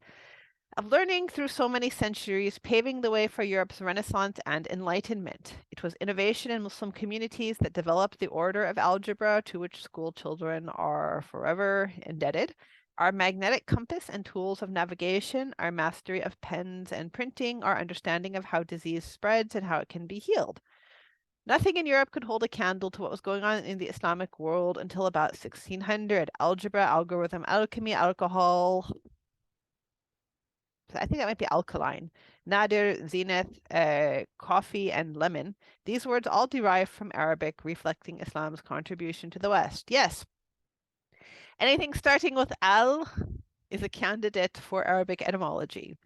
of learning through so many centuries, paving the way for Europe's Renaissance and Enlightenment. It was innovation in Muslim communities that developed the order of algebra to which school children are forever indebted. Our magnetic compass and tools of navigation, our mastery of pens and printing, our understanding of how disease spreads and how it can be healed. Nothing in Europe could hold a candle to what was going on in the Islamic world until about 1600. Algebra, algorithm, alchemy, alcohol. I think that might be alkaline. Nadir, zenith, coffee, and lemon. These words all derive from Arabic, reflecting Islam's contribution to the West. Yes. Anything starting with al is a candidate for Arabic etymology.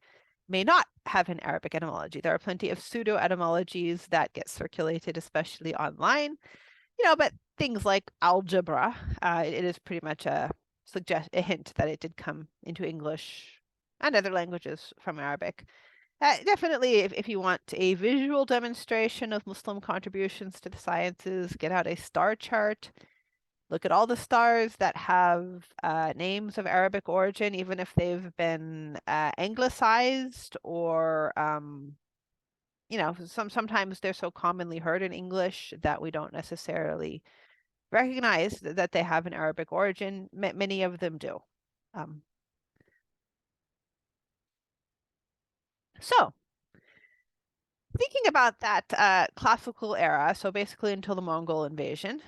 May not have an Arabic etymology. There are plenty of pseudo etymologies that get circulated, especially online. But things like algebra, it is pretty much a hint that it did come into English and other languages from Arabic. Definitely, if you want a visual demonstration of Muslim contributions to the sciences, get out a star chart. Look at all the stars that have names of Arabic origin, even if they've been anglicized or, sometimes they're so commonly heard in English that we don't necessarily recognize that they have an Arabic origin. Many of them do. So thinking about that classical era, so basically until the Mongol invasion,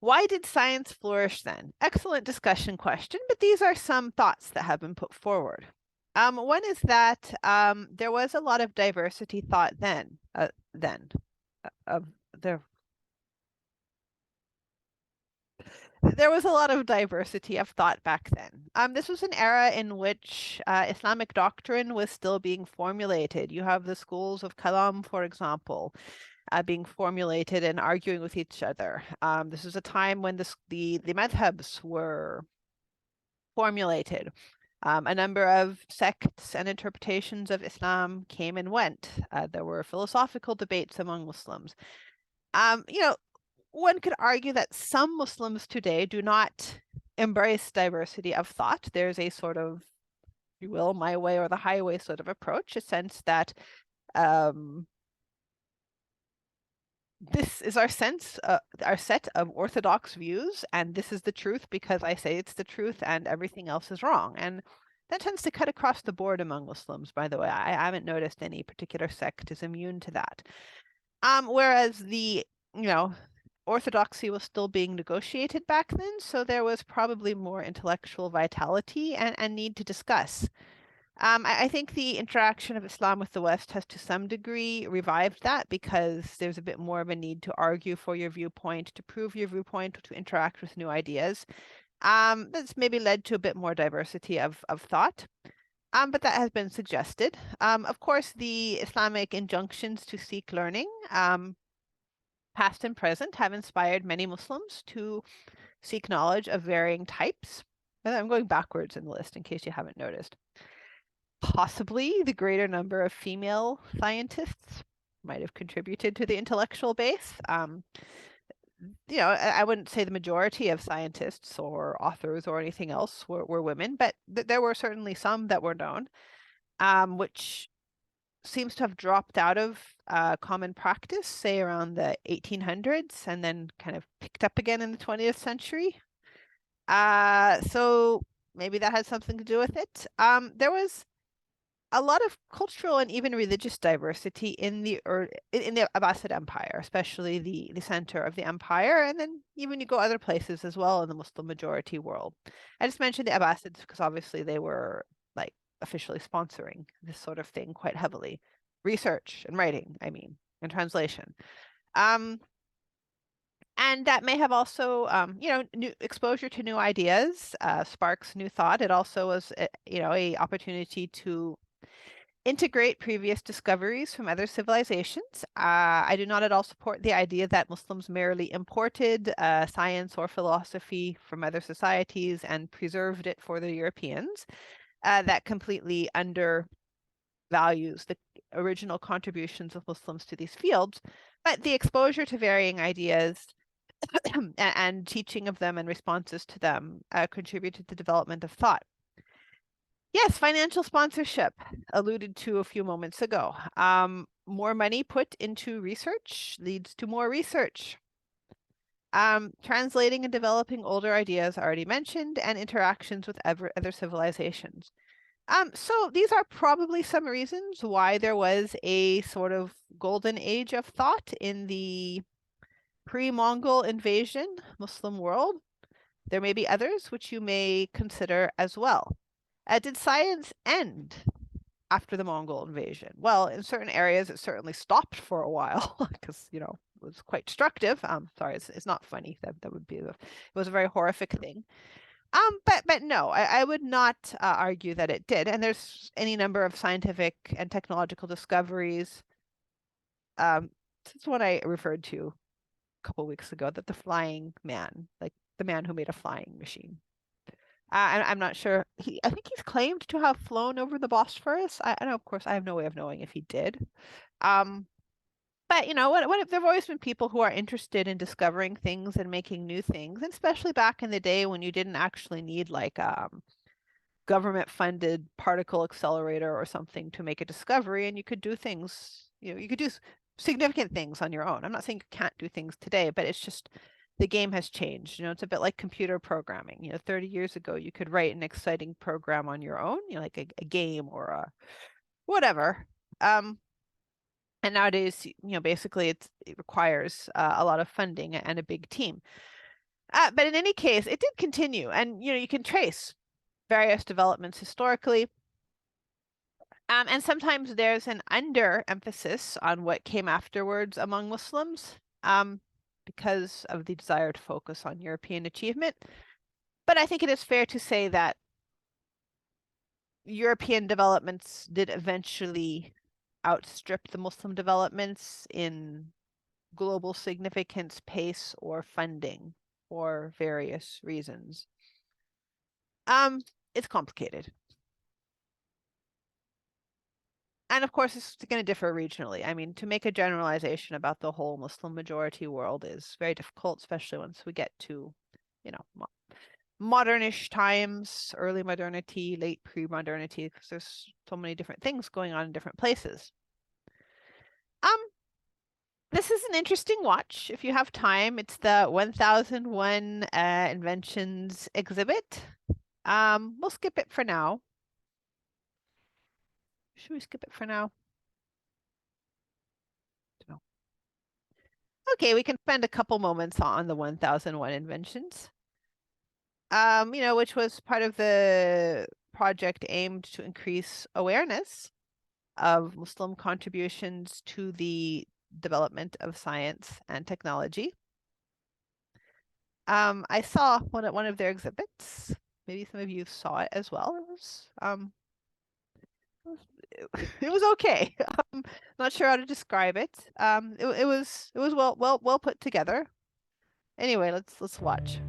why did science flourish then? Excellent discussion question, but these are some thoughts that have been put forward. One is that there was a lot of diversity thought then. There there was a lot of diversity of thought back then. This was an era in which Islamic doctrine was still being formulated. You have the schools of Kalam, for example, being formulated and arguing with each other. This is a time when the madhabs were formulated. A number of sects and interpretations of Islam came and went. There were philosophical debates among Muslims. One could argue that some Muslims today do not embrace diversity of thought. There's a sort of, if you will, my way or the highway sort of approach, a sense that this is our set of orthodox views, and this is the truth because I say it's the truth and everything else is wrong. And that tends to cut across the board among Muslims, by the way. I haven't noticed any particular sect is immune to that. Whereas the, orthodoxy was still being negotiated back then, so there was probably more intellectual vitality and need to discuss. I think the interaction of Islam with the West has to some degree revived that because there's a bit more of a need to argue for your viewpoint, to prove your viewpoint, to interact with new ideas. That's maybe led to a bit more diversity of thought. But that has been suggested. Of course, the Islamic injunctions to seek learning, past and present, have inspired many Muslims to seek knowledge of varying types. I'm going backwards in the list in case you haven't noticed. Possibly the greater number of female scientists might have contributed to the intellectual base. I wouldn't say the majority of scientists or authors or anything else were women, but there were certainly some that were known, which seems to have dropped out of common practice, say around the 1800s, and then kind of picked up again in the 20th century. So maybe that had something to do with it. There was a lot of cultural and even religious diversity in the Abbasid Empire, especially the center of the empire, and then even you go other places as well in the Muslim majority world. I just mentioned the Abbasids because obviously they were like officially sponsoring this sort of thing quite heavily. Research and writing, and translation. And that may have also, new exposure to new ideas, sparks new thought. It also was, a opportunity to integrate previous discoveries from other civilizations. I do not at all support the idea that Muslims merely imported science or philosophy from other societies and preserved it for the Europeans. That completely undervalues the original contributions of Muslims to these fields. But the exposure to varying ideas and teaching of them and responses to them contributed to the development of thought. Yes, financial sponsorship, alluded to a few moments ago. More money put into research leads to more research. Translating and developing older ideas already mentioned, and interactions with other civilizations. So these are probably some reasons why there was a sort of golden age of thought in the pre-Mongol invasion Muslim world. There may be others which you may consider as well. Did science end after the Mongol invasion? Well, in certain areas, it certainly stopped for a while because, it was quite destructive. Sorry, it's not funny. That would be it was a very horrific thing. But no, I would not argue that it did. And there's any number of scientific and technological discoveries. This is what I referred to a couple of weeks ago, that the flying man, like the man who made a flying machine. I'm not sure. I think he's claimed to have flown over the Bosphorus. I know, of course, I have no way of knowing if he did. But what there have always been people who are interested in discovering things and making new things, and especially back in the day when you didn't actually need like government-funded particle accelerator or something to make a discovery, and you could do things. You could do significant things on your own. I'm not saying you can't do things today, but it's just the game has changed. It's a bit like computer programming. 30 years ago, you could write an exciting program on your own, like a game or a whatever. And nowadays, basically it requires a lot of funding and a big team. But in any case, it did continue, and you can trace various developments historically. And sometimes there's an under-emphasis on what came afterwards among Muslims, because of the desired focus on European achievement. But I think it is fair to say that European developments did eventually outstrip the Muslim developments in global significance, pace, or funding for various reasons. It's complicated. And of course, it's going to differ regionally. I mean, to make a generalization about the whole Muslim majority world is very difficult, especially once we get to, modernish times, early modernity, late pre-modernity, because there's so many different things going on in different places. This is an interesting watch. If you have time, it's the 1001 Inventions exhibit. We'll skip it for now. Should we skip it for now? No. Okay, we can spend a couple moments on the 1001 Inventions. Which was part of the project aimed to increase awareness of Muslim contributions to the development of science and technology. I saw one of their exhibits. Maybe some of you saw it as well. It was okay. Not sure how to describe it. It was well put together. Anyway, let's watch.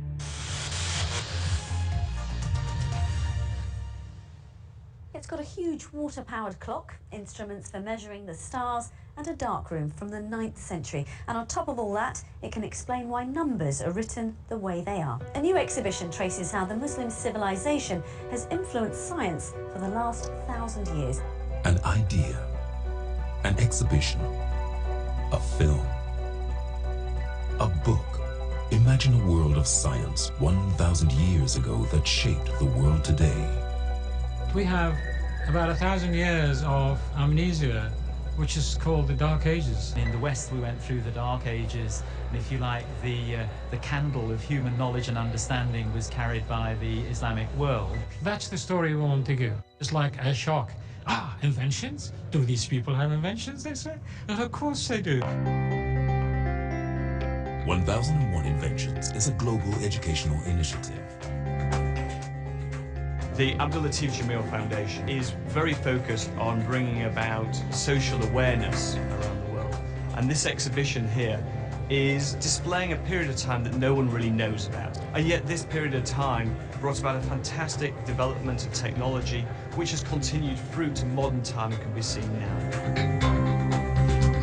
It's got a huge water-powered clock, instruments for measuring the stars, and a darkroom from the 9th century. And on top of all that, it can explain why numbers are written the way they are. A new exhibition traces how the Muslim civilization has influenced science for the last 1,000 years. An idea, an exhibition, a film, a book. Imagine a world of science 1,000 years ago that shaped the world today. We have about 1,000 years of amnesia, which is called the Dark Ages. In the West, we went through the Dark Ages, and if you like, the candle of human knowledge and understanding was carried by the Islamic world. That's the story we want to give. It's like a shock. Inventions? Do these people have inventions, they say? And of course they do. 1001 Inventions is a global educational initiative. The Abdul Latif Jameel Foundation is very focused on bringing about social awareness around the world. And this exhibition here is displaying a period of time that no one really knows about. And yet this period of time brought about a fantastic development of technology which has continued through to modern time and can be seen now.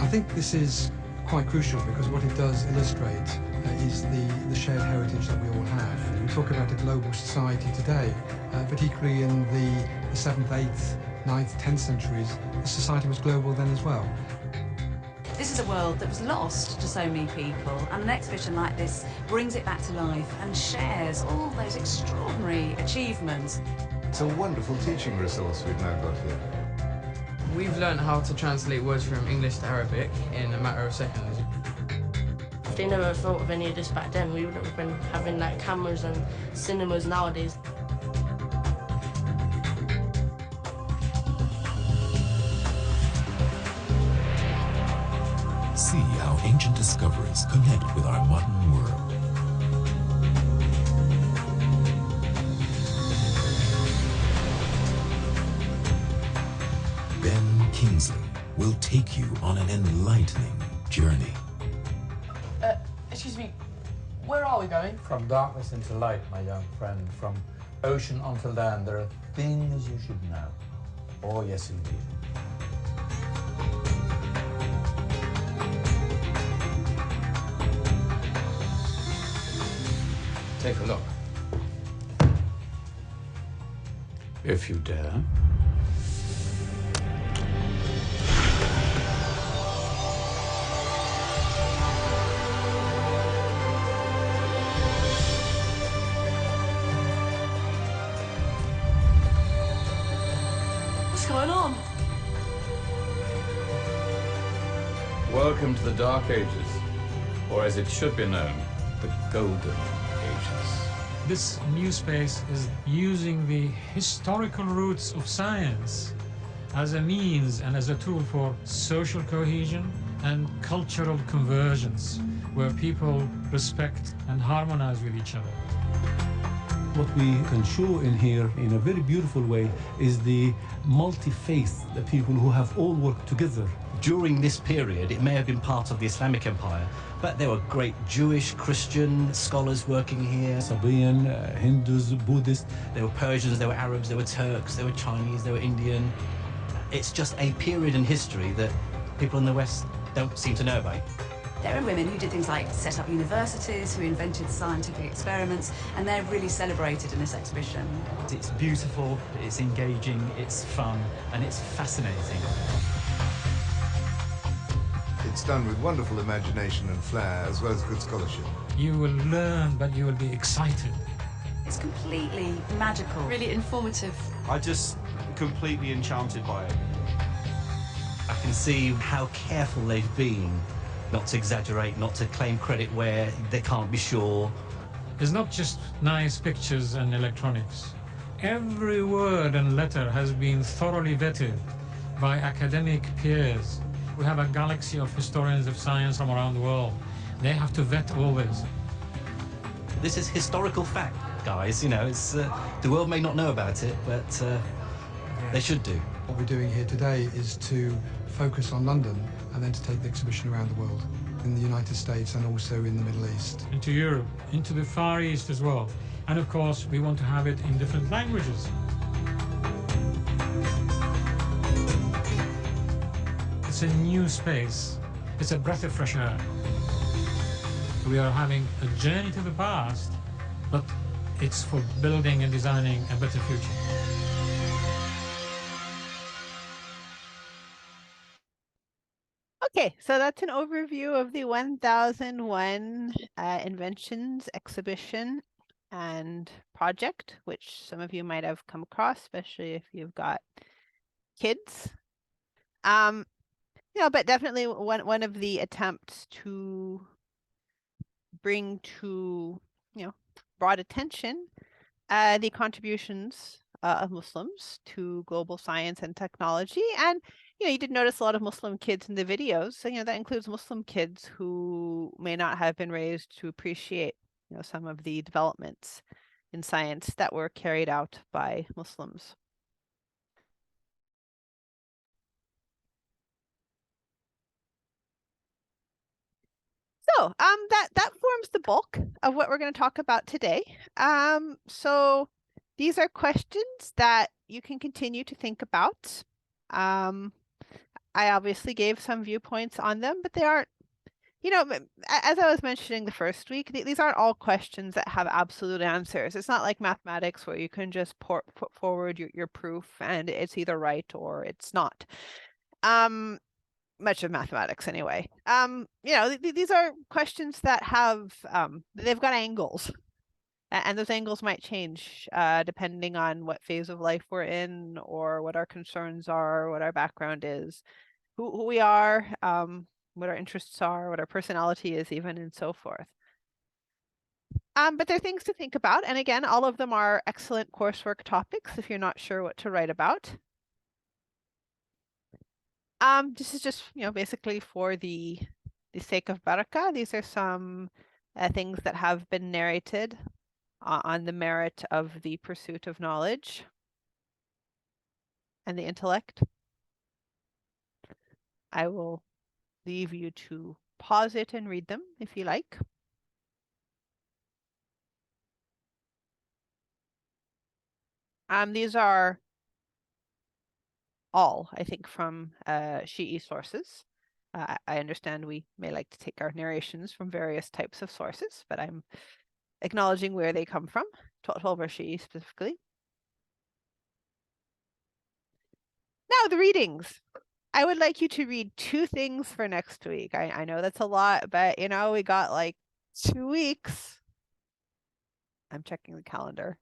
I think this is quite crucial because what it does illustrate is the shared heritage that we all have. We talk about a global society today, but equally in the 7th, 8th, 9th, 10th centuries, the society was global then as well. This is a world that was lost to so many people, and an exhibition like this brings it back to life and shares all those extraordinary achievements. It's a wonderful teaching resource we've now got here. We've learned how to translate words from English to Arabic in a matter of seconds. If they never thought of any of this back then, we wouldn't have been having like cameras and cinemas nowadays. See how ancient discoveries connect with our modern world. Ben Kingsley will take you on an enlightening journey. Excuse me, where are we going? From darkness into light, my young friend. From ocean onto land, there are things you should know. Oh, yes, indeed. Take a look. If you dare. What's going on? Welcome to the Dark Ages, or as it should be known, the Golden Ages. This new space is using the historical roots of science as a means and as a tool for social cohesion and cultural convergence, where people respect and harmonize with each other. What we can show in here in a very beautiful way is the multi-faith, the people who have all worked together. During this period, it may have been part of the Islamic Empire, but there were great Jewish, Christian scholars working here. Sabaean, Hindus, Buddhists. There were Persians, there were Arabs, there were Turks, there were Chinese, there were Indian. It's just a period in history that people in the West don't seem to know about. There are women who did things like set up universities, who invented scientific experiments, and they're really celebrated in this exhibition. It's beautiful, it's engaging, it's fun, and it's fascinating. It's done with wonderful imagination and flair, as well as good scholarship. You will learn, but you will be excited. It's completely magical. Really informative. I'm just completely enchanted by it. I can see how careful they've been not to exaggerate, not to claim credit where they can't be sure. It's not just nice pictures and electronics. Every word and letter has been thoroughly vetted by academic peers. We have a galaxy of historians of science from around the world. They have to vet all this. This is historical fact, guys. You know, it's the world may not know about it, but they should do. What we're doing here today is to focus on London and then to take the exhibition around the world, in the United States and also in the Middle East. Into Europe, into the Far East as well. And of course, we want to have it in different languages. It's a new space. It's a breath of fresh air. We are having a journey to the past, but it's for building and designing a better future. Okay, so that's an overview of the 1001 Inventions exhibition and project, which some of you might have come across, especially if you've got kids. But definitely one of the attempts to bring to broad attention the contributions of Muslims to global science and technology. And you did notice a lot of Muslim kids in the videos. So that includes Muslim kids who may not have been raised to appreciate some of the developments in science that were carried out by Muslims. So that forms the bulk of what we're going to talk about today. So these are questions that you can continue to think about. I obviously gave some viewpoints on them, but they aren't, as I was mentioning the first week, these aren't all questions that have absolute answers. It's not like mathematics where you can just put forward your proof and it's either right or it's not. Much of mathematics anyway. These are questions that have, they've got angles. And those angles might change depending on what phase of life we're in or what our concerns are, what our background is, who we are, what our interests are, what our personality is even, and so forth. But they're things to think about. And again, all of them are excellent coursework topics if you're not sure what to write about. This is just, basically for the sake of barakah. These are some things that have been narrated on the merit of the pursuit of knowledge and the intellect. I will leave you to pause it and read them if you like. These are all, I think, from Shi'i sources. I understand we may like to take our narrations from various types of sources, but I'm acknowledging where they come from, 12 Shi'i specifically. Now, the readings. I would like you to read 2 things for next week. I know that's a lot, but we got like 2 weeks. I'm checking the calendar.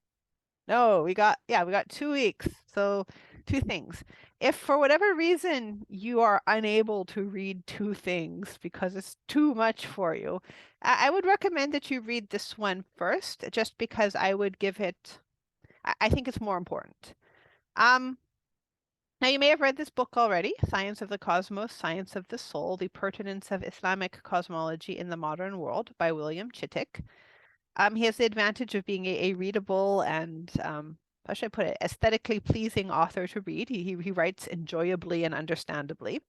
No, we got 2 weeks. So two things. If for whatever reason you are unable to read two things because it's too much for you, I would recommend that you read this one first, just because I would give it, I think it's more important. Now, you may have read this book already, Science of the Cosmos, Science of the Soul, The Pertinence of Islamic Cosmology in the Modern World by William Chittick. He has the advantage of being a readable and, how should I put it, aesthetically pleasing author to read. He writes enjoyably and understandably.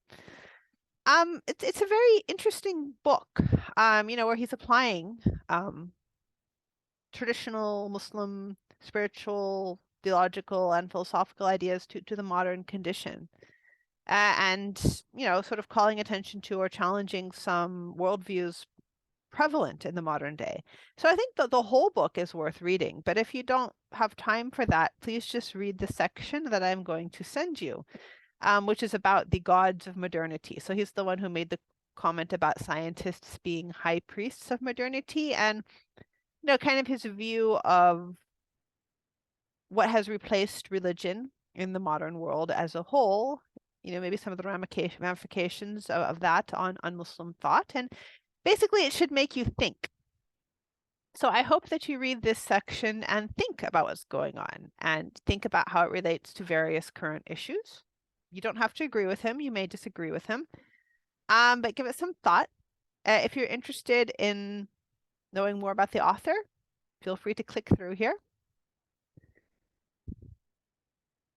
It's a very interesting book, where he's applying traditional Muslim spiritual, theological, and philosophical ideas to the modern condition. And, sort of calling attention to or challenging some worldviews prevalent in the modern day. So I think that the whole book is worth reading, but if you don't have time for that, please just read the section that I'm going to send you, which is about the gods of modernity. So he's the one who made the comment about scientists being high priests of modernity, and kind of his view of what has replaced religion in the modern world as a whole, maybe some of the ramifications of that on Muslim thought. And basically, it should make you think. So I hope that you read this section and think about what's going on and think about how it relates to various current issues. You don't have to agree with him. You may disagree with him, but give it some thought. If you're interested in knowing more about the author, feel free to click through here.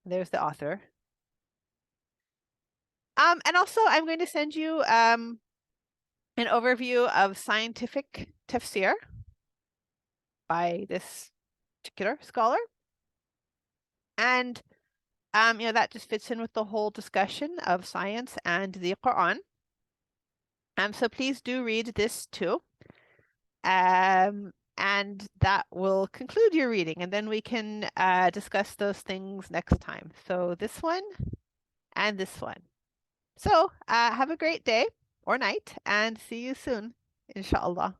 There's the author. And also, I'm going to send you an overview of scientific tafsir by this particular scholar. And, that just fits in with the whole discussion of science and the Quran. So please do read this too. And that will conclude your reading, and then we can discuss those things next time. So this one and this one. So have a great day or night, and see you soon, inshallah.